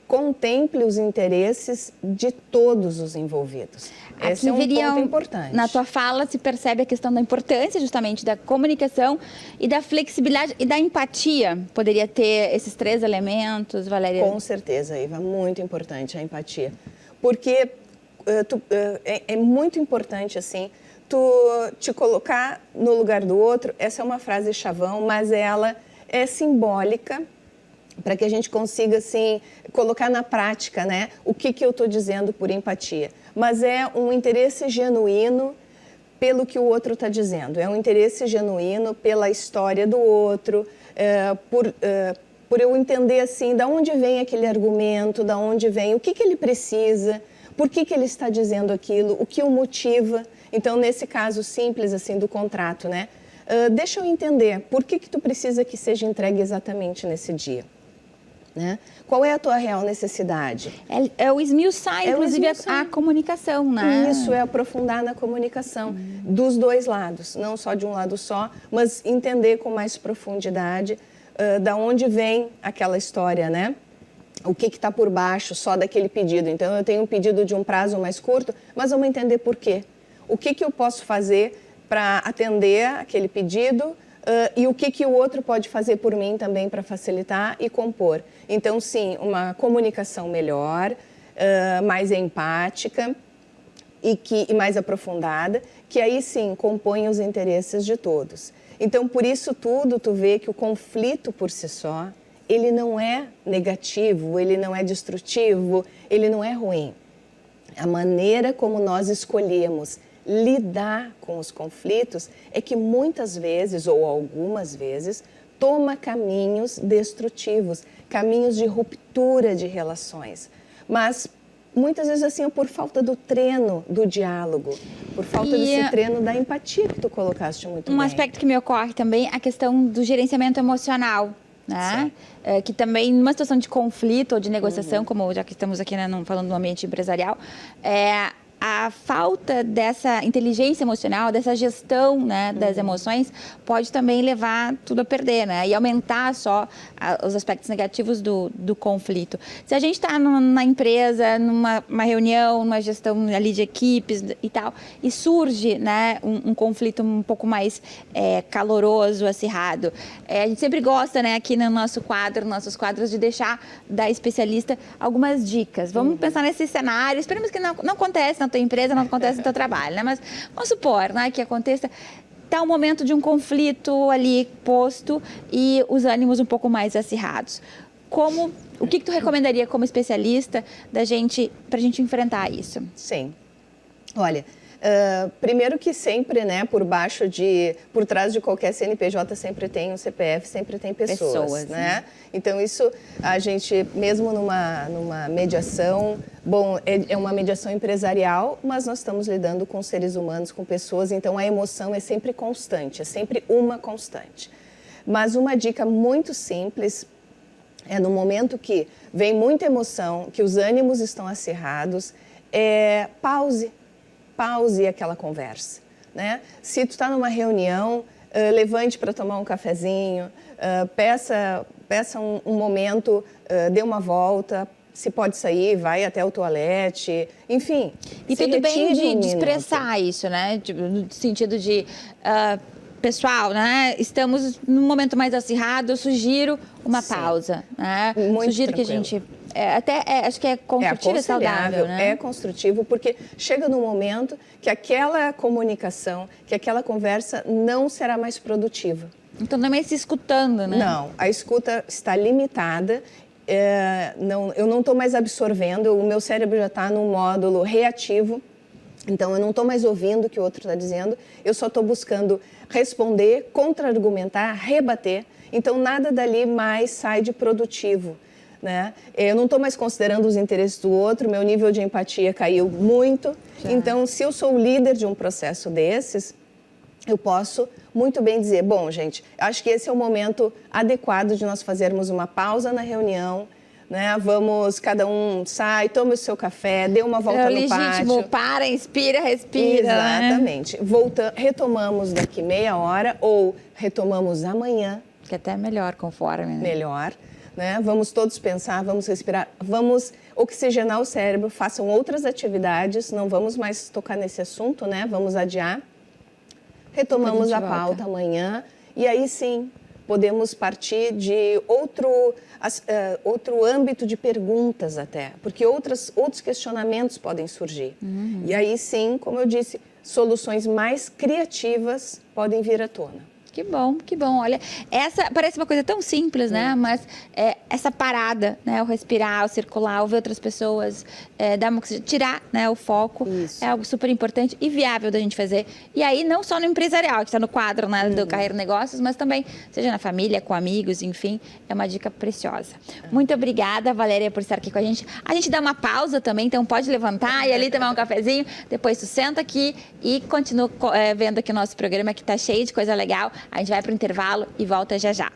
contemple os interesses de todos os envolvidos. Esse é um ponto importante. Na tua fala se percebe a questão da importância justamente da comunicação e da flexibilidade e da empatia. Poderia ter esses 3 elementos, Valéria? Com certeza, Iva, muito importante a empatia. Porque é muito importante, assim, tu te colocar no lugar do outro. Essa é uma frase chavão, mas ela é simbólica para que a gente consiga, assim, colocar na prática, né, o que eu estou dizendo por empatia. Mas é um interesse genuíno pelo que o outro está dizendo. É um interesse genuíno pela história do outro, por eu entender, assim, de onde vem aquele argumento, de onde vem, o que ele precisa, por que ele está dizendo aquilo, o que o motiva. Então, nesse caso simples, assim, do contrato, né? Deixa eu entender, por que tu precisa que seja entregue exatamente nesse dia? Né? Qual é a tua real necessidade? É o esmiuçar, inclusive, a comunicação, né? Isso, é aprofundar na comunicação dos dois lados, não só de um lado só, mas entender com mais profundidade da onde vem aquela história, né? O que está por baixo só daquele pedido. Então, eu tenho um pedido de um prazo mais curto, mas vamos entender por quê. O que eu posso fazer para atender aquele pedido e o que o outro pode fazer por mim também para facilitar e compor. Então, sim, uma comunicação melhor, mais empática e mais aprofundada, que aí sim compõe os interesses de todos. Então, por isso tudo, tu vê que o conflito por si só, ele não é negativo, ele não é destrutivo, ele não é ruim. A maneira como nós escolhemos lidar com os conflitos é que muitas vezes, ou algumas vezes, toma caminhos destrutivos, caminhos de ruptura de relações. Mas muitas vezes assim, é por falta do treino do diálogo, por falta desse treino da empatia que tu colocaste muito bem. Um aspecto que me ocorre também é a questão do gerenciamento emocional. Né? Que também, numa situação de conflito ou de negociação, como já que estamos aqui, né, falando do ambiente empresarial, a falta dessa inteligência emocional, dessa gestão, né, das emoções, pode também levar tudo a perder, né? E aumentar só os aspectos negativos do conflito. Se a gente está na empresa, numa reunião, numa gestão ali de equipes e tal, e surge, né, um conflito um pouco mais caloroso, acirrado, a gente sempre gosta, né, aqui no nossos quadros, de deixar da especialista algumas dicas. Vamos pensar nesse cenário, esperamos que não acontece na tua empresa, não acontece no teu trabalho, né? Mas vamos supor, né, que aconteça, tá um momento de um conflito ali posto e os ânimos um pouco mais acirrados. O que tu recomendaria como especialista pra gente enfrentar isso? Sim. Olha, primeiro que sempre, né, por trás de qualquer CNPJ sempre tem um CPF, sempre tem pessoas, né? Então isso a gente, mesmo numa mediação, bom, é uma mediação empresarial, mas nós estamos lidando com seres humanos, com pessoas, então a emoção é sempre constante, é sempre uma constante. Mas uma dica muito simples é no momento que vem muita emoção, que os ânimos estão acirrados, pause aquela conversa, né? Se tu está numa reunião, levante para tomar um cafezinho, peça um momento, dê uma volta, se pode sair, vai até o toalete, enfim. E tudo bem de expressar isso, né? No sentido de... pessoal, né? Estamos num momento mais acirrado, eu sugiro uma pausa, né? Muito sugiro tranquilo. Que a gente... acho que é construtivo e saudável, né? É construtivo, porque chega num momento que aquela comunicação, que aquela conversa não será mais produtiva. Então não é mais se escutando, né? Não, a escuta está limitada, eu não estou mais absorvendo, o meu cérebro já está num módulo reativo, então eu não estou mais ouvindo o que o outro está dizendo, eu só estou buscando responder, contra-argumentar, rebater, então nada dali mais sai de produtivo, né? Eu não estou mais considerando os interesses do outro, meu nível de empatia caiu muito, então se eu sou o líder de um processo desses, eu posso muito bem dizer, bom, gente, acho que esse é o momento adequado de nós fazermos uma pausa na reunião, né? Vamos, cada um sai, toma o seu café, dê uma volta no pátio. Para, inspira, respira. Exatamente. Né? Retomamos daqui meia hora ou retomamos amanhã. Que até é melhor, conforme. Né? Melhor. Né? Vamos todos pensar, vamos respirar, vamos oxigenar o cérebro, façam outras atividades, não vamos mais tocar nesse assunto, né? Vamos adiar. Retomamos a pauta amanhã e aí sim podemos partir de outro âmbito de perguntas até, porque outros questionamentos podem surgir. E aí sim, como eu disse, soluções mais criativas podem vir à tona. Que bom, que bom. Olha, essa parece uma coisa tão simples, né? Mas essa parada, né? O respirar, o circular, ouvir outras pessoas, tirar, né, o foco, é algo super importante e viável da gente fazer. E aí, não só no empresarial, que está no quadro, né, do Carreira Negócios, mas também, seja na família, com amigos, enfim, é uma dica preciosa. Muito obrigada, Valéria, por estar aqui com a gente. A gente dá uma pausa também, então pode levantar e ali tomar um cafezinho. Depois tu senta aqui e continua vendo aqui o nosso programa, que está cheio de coisa legal. A gente vai para o intervalo e volta já já.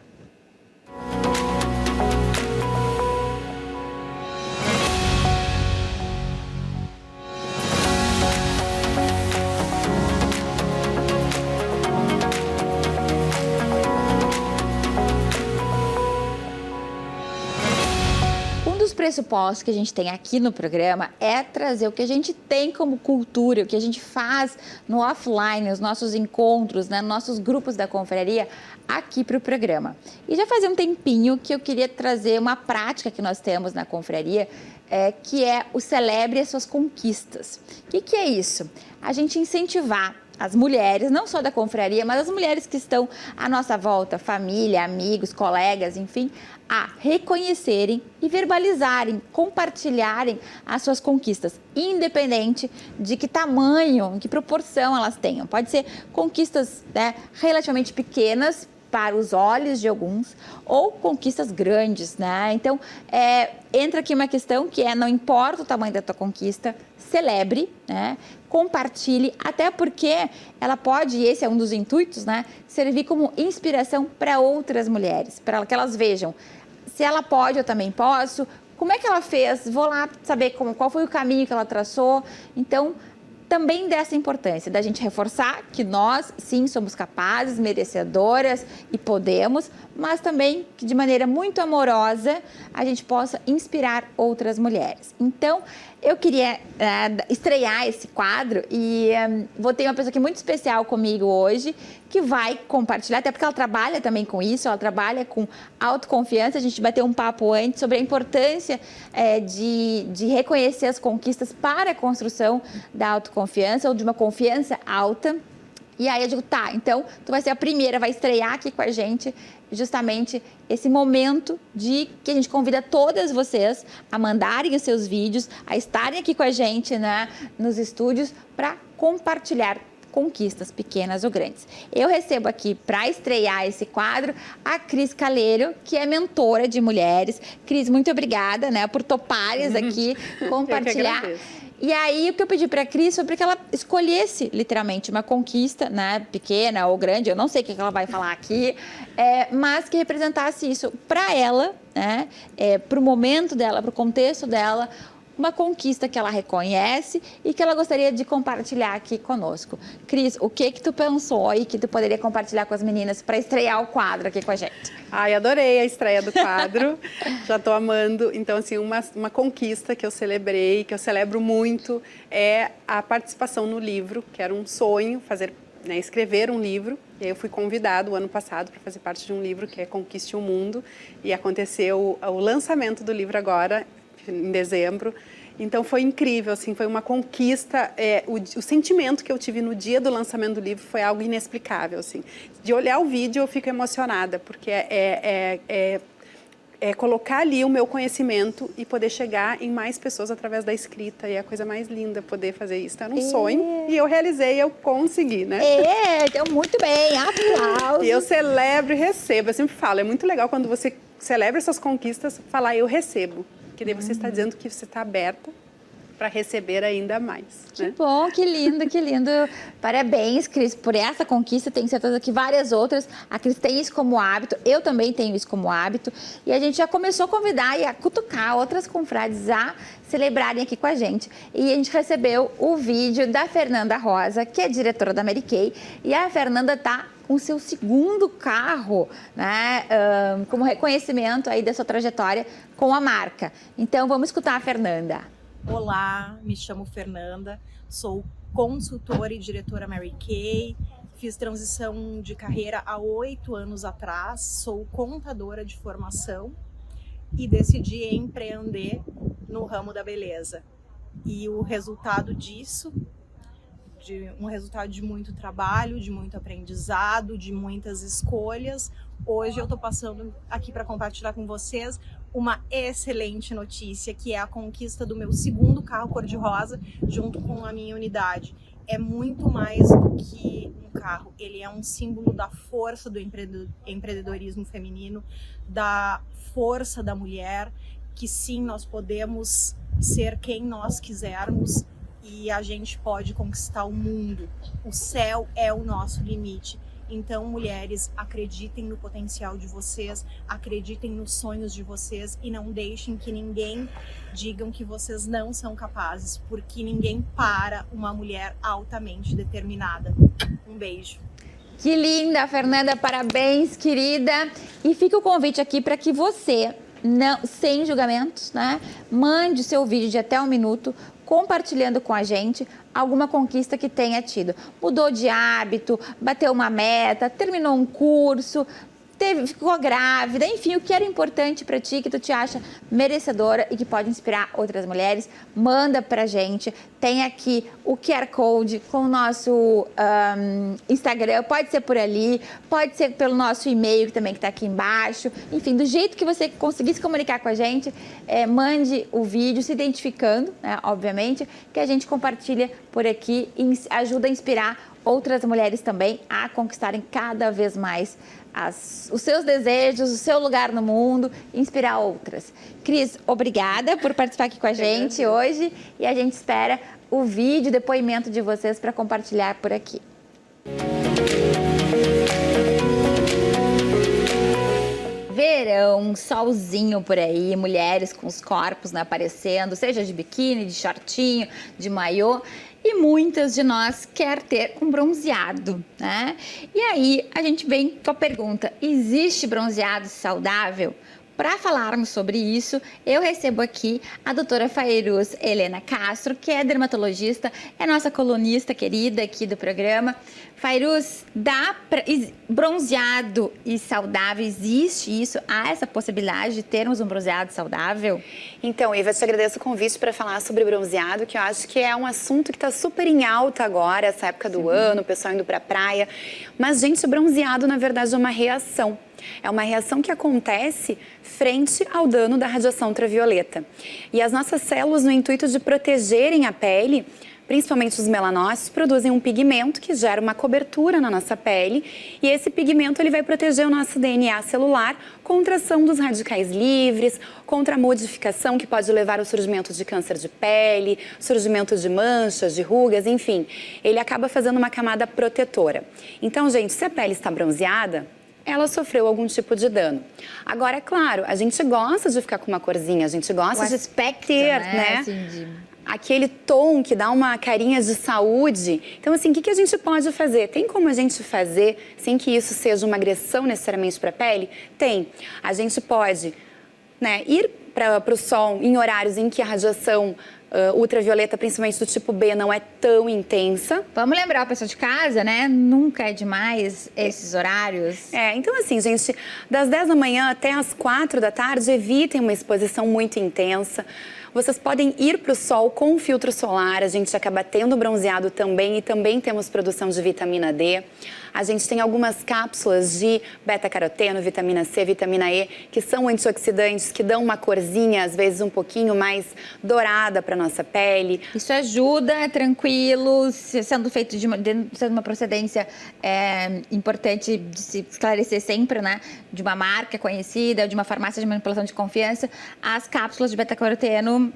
Pressupostos que a gente tem aqui no programa é trazer o que a gente tem como cultura, o que a gente faz no offline, os nossos encontros, né, nossos grupos da confraria aqui para o programa. E já fazia um tempinho que eu queria trazer uma prática que nós temos na confraria, que é o celebre as suas conquistas. O que é isso? A gente incentivar as mulheres, não só da confraria, mas as mulheres que estão à nossa volta, família, amigos, colegas, enfim, a reconhecerem e verbalizarem, compartilharem as suas conquistas, independente de que tamanho, que proporção elas tenham. Pode ser conquistas, né, relativamente pequenas para os olhos de alguns, ou conquistas grandes, né? Então, entra aqui uma questão que não importa o tamanho da tua conquista, celebre, né? Compartilhe, até porque ela pode, e esse é um dos intuitos, né? Servir como inspiração para outras mulheres, para que elas vejam, se ela pode, eu também posso, como é que ela fez, vou lá saber qual foi o caminho que ela traçou. Então, também dessa importância da gente reforçar que nós, sim, somos capazes, merecedoras e podemos, mas também que de maneira muito amorosa a gente possa inspirar outras mulheres. Então, eu queria estrear esse quadro e vou ter uma pessoa aqui muito especial comigo hoje, que vai compartilhar, até porque ela trabalha também com isso, ela trabalha com autoconfiança. A gente bateu um papo antes sobre a importância de reconhecer as conquistas para a construção da autoconfiança ou de uma confiança alta. E aí eu digo, tá, então tu vai ser a primeira, vai estrear aqui com a gente justamente esse momento de que a gente convida todas vocês a mandarem os seus vídeos, a estarem aqui com a gente, né, nos estúdios para compartilhar conquistas pequenas ou grandes. Eu recebo aqui para estrear esse quadro a Cris Calheiro, que é mentora de mulheres. Cris, muito obrigada, né, por topares aqui compartilhar. E aí, o que eu pedi para a Cris foi para que ela escolhesse, literalmente, uma conquista, né, pequena ou grande, eu não sei o que ela vai falar aqui, mas que representasse isso para ela, né, para o momento dela, para o contexto dela, uma conquista que ela reconhece e que ela gostaria de compartilhar aqui conosco. Cris, o que tu pensou aí que tu poderia compartilhar com as meninas para estrear o quadro aqui com a gente? Ai, adorei a estreia do quadro, já tô amando. Então, assim, uma conquista que eu celebrei, que eu celebro muito, é a participação no livro, que era um sonho, escrever um livro. E aí eu fui convidado o ano passado para fazer parte de um livro que é Conquiste o Mundo, e aconteceu o lançamento do livro agora, em dezembro. Então foi incrível, assim, foi uma conquista. O sentimento que eu tive no dia do lançamento do livro foi algo inexplicável, assim. De olhar o vídeo eu fico emocionada, porque colocar ali o meu conhecimento e poder chegar em mais pessoas através da escrita, e é a coisa mais linda poder fazer isso. Era um sonho e eu realizei, eu consegui, né? Então muito bem, aplausos. E eu celebro e recebo, eu sempre falo, é muito legal quando você celebra essas conquistas, falar eu recebo. Porque daí você está dizendo que você está aberta para receber ainda mais. Que bom, que lindo, que lindo. Parabéns, Cris, por essa conquista. Tenho certeza que várias outras. A Cris tem isso como hábito, eu também tenho isso como hábito. E a gente já começou a convidar e a cutucar outras confrades a celebrarem aqui com a gente. E a gente recebeu o vídeo da Fernanda Rosa, que é diretora da Mary Kay. E a Fernanda está com seu segundo carro, né, como reconhecimento aí da sua trajetória com a marca. Então, vamos escutar a Fernanda. Olá, me chamo Fernanda, sou consultora e diretora Mary Kay, fiz transição de carreira há 8 anos atrás, sou contadora de formação e decidi empreender no ramo da beleza. E o resultado disso, um resultado de muito trabalho, de muito aprendizado, de muitas escolhas. Hoje eu estou passando aqui para compartilhar com vocês uma excelente notícia, que é a conquista do meu segundo carro cor-de-rosa junto com a minha unidade. É muito mais do que um carro, ele é um símbolo da força do empreendedorismo feminino, da força da mulher, que sim, nós podemos ser quem nós quisermos, e a gente pode conquistar o mundo. O céu é o nosso limite. Então, mulheres, acreditem no potencial de vocês, acreditem nos sonhos de vocês e não deixem que ninguém digam que vocês não são capazes, porque ninguém para uma mulher altamente determinada. Um beijo. Que linda, Fernanda, parabéns, querida. E fica o convite aqui para que você, sem julgamentos, né, mande o seu vídeo de até 1 minuto, compartilhando com a gente alguma conquista que tenha tido. Mudou de hábito, bateu uma meta, terminou um curso, ficou grávida, enfim, o que era importante para ti, que tu te acha merecedora e que pode inspirar outras mulheres, manda pra gente. Tem aqui o QR Code com o nosso Instagram, pode ser por ali, pode ser pelo nosso e-mail, que também está aqui embaixo. Enfim, do jeito que você conseguir se comunicar com a gente, mande o vídeo se identificando, né, obviamente, que a gente compartilha por aqui e ajuda a inspirar outras mulheres também a conquistarem cada vez mais os seus desejos, o seu lugar no mundo, inspirar outras. Cris, obrigada por participar aqui com a gente hoje e a gente espera o vídeo, depoimento de vocês para compartilhar por aqui. Verão, solzinho por aí, mulheres com os corpos, né, aparecendo, seja de biquíni, de shortinho, de maiô. e muitas de nós quer ter um bronzeado, né? E aí a gente vem com a pergunta: existe bronzeado saudável? Para falarmos sobre isso, eu recebo aqui a doutora Fairuz Helena Castro, que é dermatologista, é nossa colunista querida aqui do programa. Fairuz, bronzeado e saudável, existe isso? Há essa possibilidade de termos um bronzeado saudável? Então, Iva, eu te agradeço o convite para falar sobre bronzeado, que eu acho que é um assunto que está super em alta agora, essa época do ano, o pessoal indo para a praia. Mas, gente, bronzeado, na verdade, é uma reação. É uma reação que acontece frente ao dano da radiação ultravioleta. E as nossas células, no intuito de protegerem a pele, principalmente os melanócitos, produzem um pigmento que gera uma cobertura na nossa pele, e esse pigmento ele vai proteger o nosso DNA celular contra a ação dos radicais livres, contra a modificação que pode levar ao surgimento de câncer de pele, surgimento de manchas, de rugas, enfim. Ele acaba fazendo uma camada protetora. Então, gente, se a pele está bronzeada, ela sofreu algum tipo de dano. Agora, é claro, a gente gosta de ficar com uma corzinha, a gente gosta de ter, né? Assim, aquele tom que dá uma carinha de saúde. Então, assim, o que a gente pode fazer? Tem como a gente fazer sem que isso seja uma agressão necessariamente para a pele? Tem. A gente pode, né, ir para o sol em horários em que a radiação ultravioleta, principalmente do tipo B, não é tão intensa. Vamos lembrar a pessoa de casa, né? Nunca é demais esses horários. Então assim, gente, das 10 da manhã até as 4 da tarde, evitem uma exposição muito intensa. Vocês podem ir para o sol com filtro solar, a gente acaba tendo bronzeado também e também temos produção de vitamina D. A gente tem algumas cápsulas de beta-caroteno, vitamina C, vitamina E, que são antioxidantes, que dão uma corzinha, às vezes um pouquinho mais dourada para nossa pele. Isso ajuda, é tranquilo, sendo feito sendo uma procedência importante de se esclarecer sempre, né? De uma marca conhecida, de uma farmácia de manipulação de confiança. As cápsulas de beta-caroteno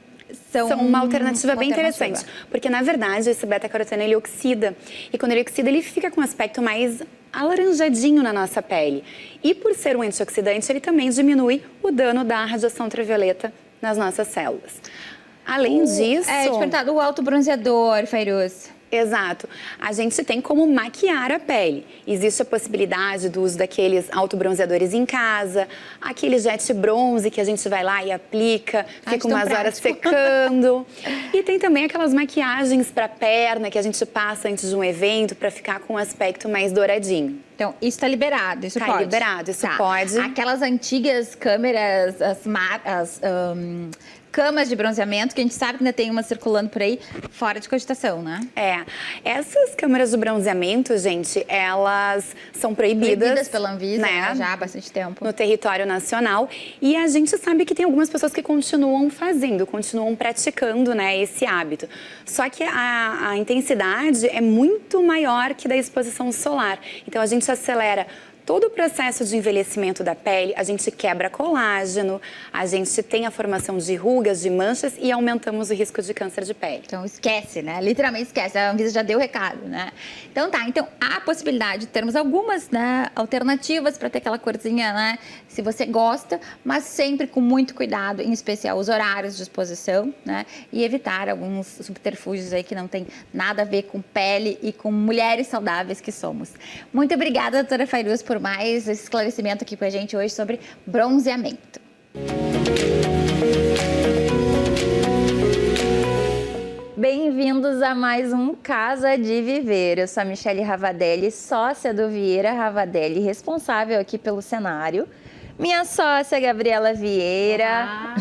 são uma alternativa bem interessante, porque na verdade esse beta-caroteno ele oxida, e quando ele oxida ele fica com um aspecto mais alaranjadinho na nossa pele, e por ser um antioxidante ele também diminui o dano da radiação ultravioleta nas nossas células. Além disso... te perguntar, o autobronzeador, Fairuz. Exato. A gente tem como maquiar a pele. Existe a possibilidade do uso daqueles autobronzeadores em casa, aquele jet bronze que a gente vai lá e aplica, fica umas horas secando. E tem também aquelas maquiagens para perna que a gente passa antes de um evento para ficar com um aspecto mais douradinho. Então, isso está liberado, isso pode? Está liberado, isso pode. Aquelas antigas câmeras, camas de bronzeamento, que a gente sabe que ainda tem uma circulando por aí, fora de cogitação, né? Essas câmeras de bronzeamento, gente, elas são proibidas pela Anvisa, né? Já há bastante tempo. No território nacional. E a gente sabe que tem algumas pessoas que continuam fazendo, continuam praticando, né, esse hábito. Só que a intensidade é muito maior que da exposição solar. Então, a gente acelera todo o processo de envelhecimento da pele, a gente quebra colágeno, a gente tem a formação de rugas, de manchas e aumentamos o risco de câncer de pele. Então esquece, né? Literalmente esquece. A Anvisa já deu o recado, né? Então há a possibilidade de termos algumas, né, alternativas para ter aquela corzinha, né? Se você gosta, mas sempre com muito cuidado, em especial os horários de exposição, né? E evitar alguns subterfúgios aí que não tem nada a ver com pele e com mulheres saudáveis que somos. Muito obrigada, doutora Fairuz, por mais esse esclarecimento aqui com a gente hoje sobre bronzeamento. Bem-vindos a mais um Casa de Viver. Eu sou a Michele Ravadelli, sócia do Vieira Ravadelli, responsável aqui pelo cenário. Minha sócia, Gabriela Vieira.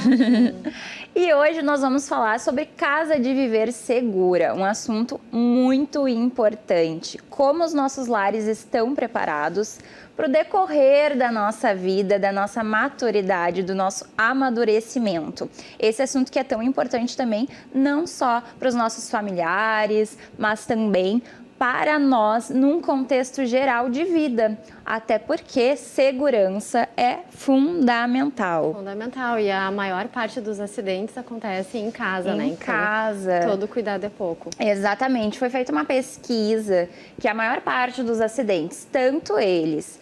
E hoje nós vamos falar sobre Casa de Viver Segura, um assunto muito importante. Como os nossos lares estão preparados para o decorrer da nossa vida, da nossa maturidade, do nosso amadurecimento. Esse assunto que é tão importante também, não só para os nossos familiares, mas também para nós num contexto geral de vida, até porque segurança é fundamental. Fundamental, e a maior parte dos acidentes acontece em casa, né? Em casa. Todo cuidado é pouco. Exatamente, foi feita uma pesquisa que a maior parte dos acidentes, tanto eles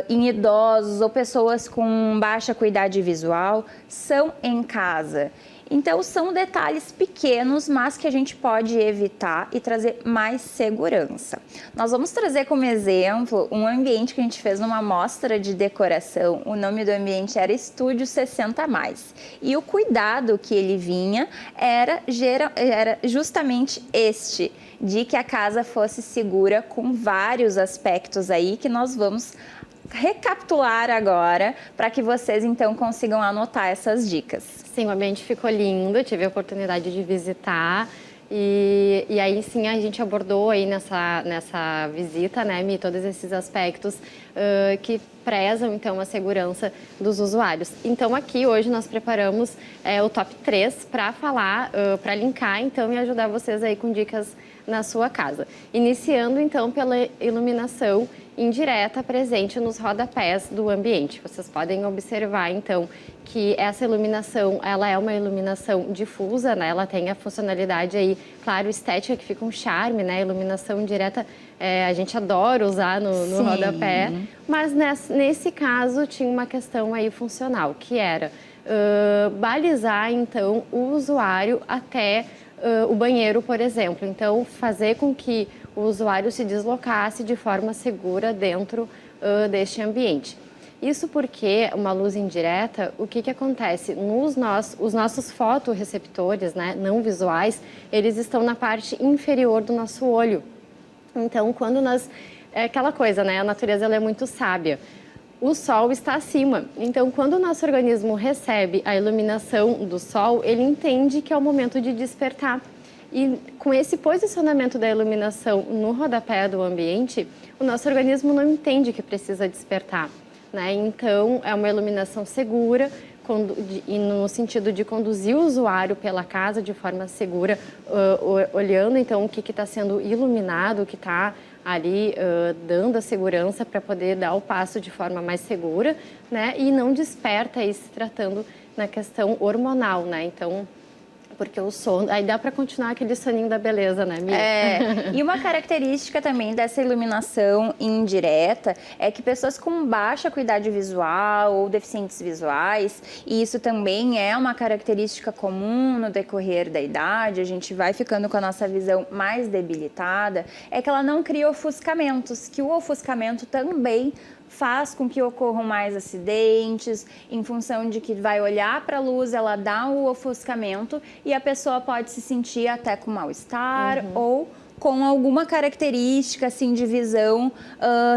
em idosos ou pessoas com baixa acuidade visual, são em casa. Então, são detalhes pequenos, mas que a gente pode evitar e trazer mais segurança. Nós vamos trazer como exemplo um ambiente que a gente fez numa mostra de decoração. O nome do ambiente era Estúdio 60+. E o cuidado que ele vinha era justamente este, de que a casa fosse segura, com vários aspectos aí que nós vamos recapitular agora, para que vocês então consigam anotar essas dicas. Sim, o ambiente ficou lindo, tive a oportunidade de visitar e aí sim a gente abordou aí nessa visita, né, Mi, todos esses aspectos que prezam então a segurança dos usuários. Então aqui hoje nós preparamos o top 3 para falar, para linkar então e ajudar vocês aí com dicas na sua casa. Iniciando então pela iluminação indireta presente nos rodapés do ambiente. Vocês podem observar então que essa iluminação, ela é uma iluminação difusa, né? Ela tem a funcionalidade aí, claro, estética, que fica um charme, né? Iluminação indireta, a gente adora usar no rodapé, mas nesse caso tinha uma questão aí funcional, que era balizar então o usuário até o banheiro, por exemplo. Então, fazer com que o usuário se deslocasse de forma segura dentro deste ambiente. Isso porque uma luz indireta, o que acontece? Os nossos fotorreceptores, né, não visuais, eles estão na parte inferior do nosso olho. Então, quando nós... É aquela coisa, né? A natureza ela é muito sábia. O sol está acima. Então, quando o nosso organismo recebe a iluminação do sol, ele entende que é o momento de despertar. E com esse posicionamento da iluminação no rodapé do ambiente, o nosso organismo não entende que precisa despertar, né? Então, é uma iluminação segura, e no sentido de conduzir o usuário pela casa de forma segura, olhando então o que está sendo iluminado, o que está ali dando a segurança para poder dar o passo de forma mais segura, né? E não desperta aí se tratando na questão hormonal, né? Então, porque o sono... Aí dá para continuar aquele soninho da beleza, né, Mia? E uma característica também dessa iluminação indireta é que pessoas com baixa acuidade visual ou deficientes visuais, e isso também é uma característica comum no decorrer da idade, a gente vai ficando com a nossa visão mais debilitada, é que ela não cria ofuscamentos, que o ofuscamento também faz com que ocorram mais acidentes, em função de que vai olhar para a luz, ela dá o ofuscamento e a pessoa pode se sentir até com mal-estar ou com alguma característica assim de visão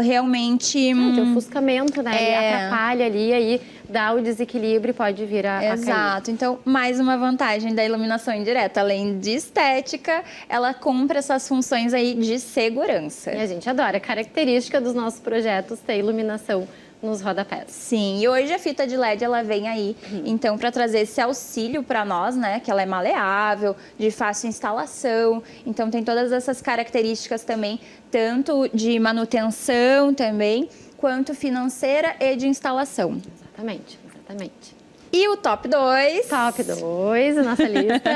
realmente... de ofuscamento, né? Ele atrapalha ali, aí dá o desequilíbrio e pode vir a cair. Exato. Então, mais uma vantagem da iluminação indireta. Além de estética, ela cumpre essas funções aí de segurança. E a gente adora. Característica dos nossos projetos ter iluminação nos rodapés. Sim, e hoje a fita de LED ela vem aí, então, para trazer esse auxílio para nós, né, que ela é maleável, de fácil instalação, então tem todas essas características também, tanto de manutenção também, quanto financeira e de instalação. Exatamente, exatamente. E o top 2? Top 2, nossa lista.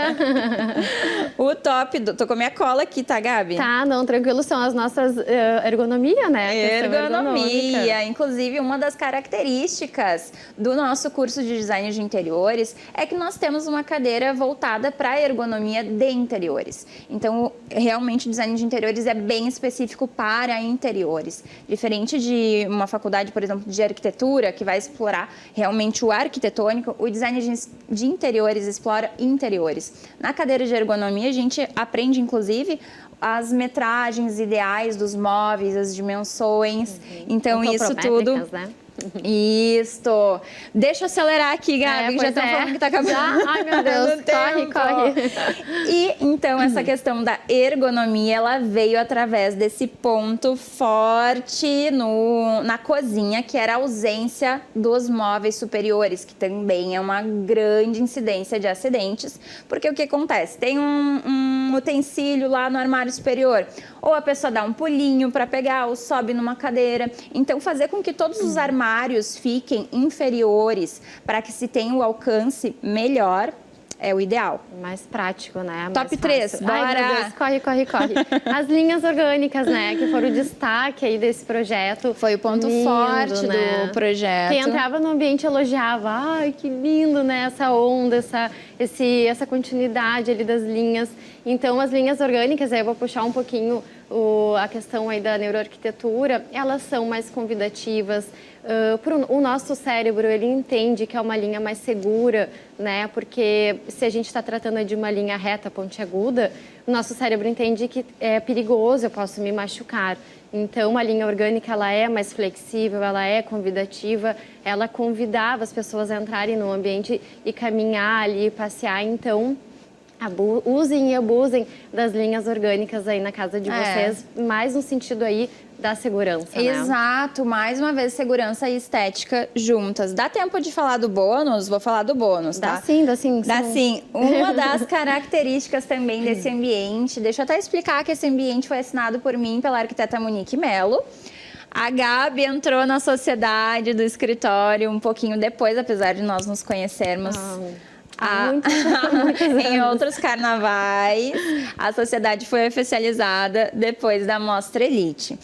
O top 2. Tô com a minha cola aqui, tá, Gabi? Tá, não, tranquilo. São as nossas ergonomia, né? Ergonomia. Inclusive, uma das características do nosso curso de design de interiores é que nós temos uma cadeira voltada para a ergonomia de interiores. Então, realmente, o design de interiores é bem específico para interiores. Diferente de uma faculdade, por exemplo, de arquitetura, que vai explorar realmente o arquitetônico, o design de interiores explora interiores. Na cadeira de ergonomia, a gente aprende, inclusive, as metragens ideais dos móveis, as dimensões. Então, isso tudo... né? Isso. Deixa eu acelerar aqui, Gabi, que já estão falando que tá acabando. Ai, meu Deus, corre. E, então, essa questão da ergonomia, ela veio através desse ponto forte na cozinha, que era a ausência dos móveis superiores, que também é uma grande incidência de acidentes, porque o que acontece? Tem um utensílio lá no armário superior, ou a pessoa dá um pulinho para pegar, ou sobe numa cadeira. Então, fazer com que todos os armários fiquem inferiores para que se tenha o alcance melhor é o ideal. Mais prático, né? Top Mais 3, fácil. bora! Ai, meu Deus, corre. As linhas orgânicas, né? Que foram o destaque aí desse projeto. Foi o ponto Lindo, forte né? do projeto. Quem entrava no ambiente elogiava. Ai, que lindo, né? Essa onda, essa continuidade ali das linhas. Então, as linhas orgânicas, aí eu vou puxar um pouquinho a questão aí da neuroarquitetura, elas são mais convidativas. O nosso cérebro, ele entende que é uma linha mais segura, né? Porque se a gente está tratando de uma linha reta, pontiaguda, o nosso cérebro entende que é perigoso, eu posso me machucar. Então, a linha orgânica, ela é mais flexível, ela é convidativa, ela convidava as pessoas a entrarem no ambiente e caminhar ali, passear. Então, usem e abusem das linhas orgânicas aí na casa de vocês, mais no sentido aí da segurança, né? Exato, mais uma vez segurança e estética juntas. Dá tempo de falar do bônus? Vou falar do bônus, tá? Dá sim. Dá sim. Uma das características também desse ambiente, deixa eu até explicar que esse ambiente foi assinado por mim, pela arquiteta Monique Mello. A Gabi entrou na sociedade do escritório um pouquinho depois, apesar de nós nos conhecermos... em outros carnavais. A sociedade foi oficializada depois da Mostra Elite.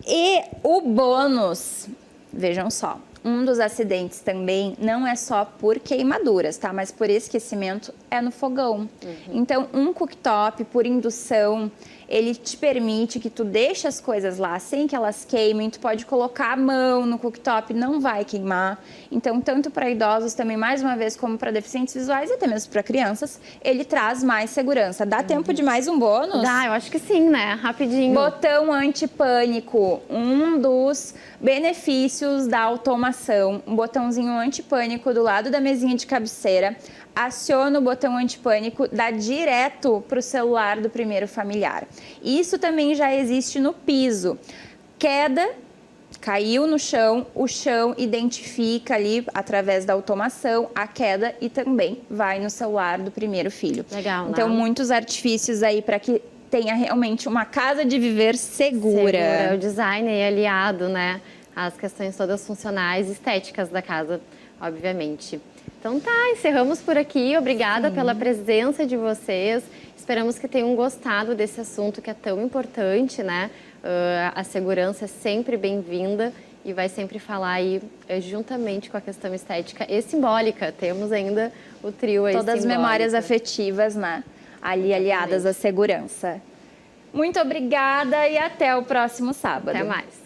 E o bônus, vejam só, um dos acidentes também não é só por queimaduras, tá? Mas por esquecimento é no fogão. Então, um cooktop por indução, ele te permite que tu deixe as coisas lá sem que elas queimem. Tu pode colocar a mão no cooktop, não vai queimar. Então, tanto para idosos também, mais uma vez, como para deficientes visuais e até mesmo para crianças, ele traz mais segurança. Dá tempo de mais um bônus? Dá, eu acho que sim, né? Rapidinho. Botão antipânico, um dos benefícios da automação. Um botãozinho antipânico do lado da mesinha de cabeceira. Aciona o botão antipânico, dá direto para o celular do primeiro familiar. Isso também já existe no piso. Queda, caiu no chão, o chão identifica ali, através da automação, a queda e também vai no celular do primeiro filho. Legal, então, né? muitos artifícios aí para que tenha realmente uma casa de viver segura. O design é aliado, né? As questões todas funcionais e estéticas da casa, obviamente. Então tá, encerramos por aqui. Obrigada pela presença de vocês. Esperamos que tenham gostado desse assunto que é tão importante, né? A segurança é sempre bem-vinda e vai sempre falar aí juntamente com a questão estética e simbólica. Temos ainda o trio aí Todas as memórias afetivas, né? Ali aliadas à segurança. Muito obrigada e até o próximo sábado. Até mais.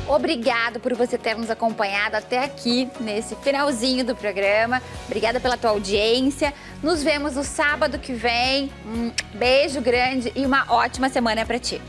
Obrigado por você ter nos acompanhado até aqui, nesse finalzinho do programa. Obrigada pela tua audiência. Nos vemos no sábado que vem. Um beijo grande e uma ótima semana para ti.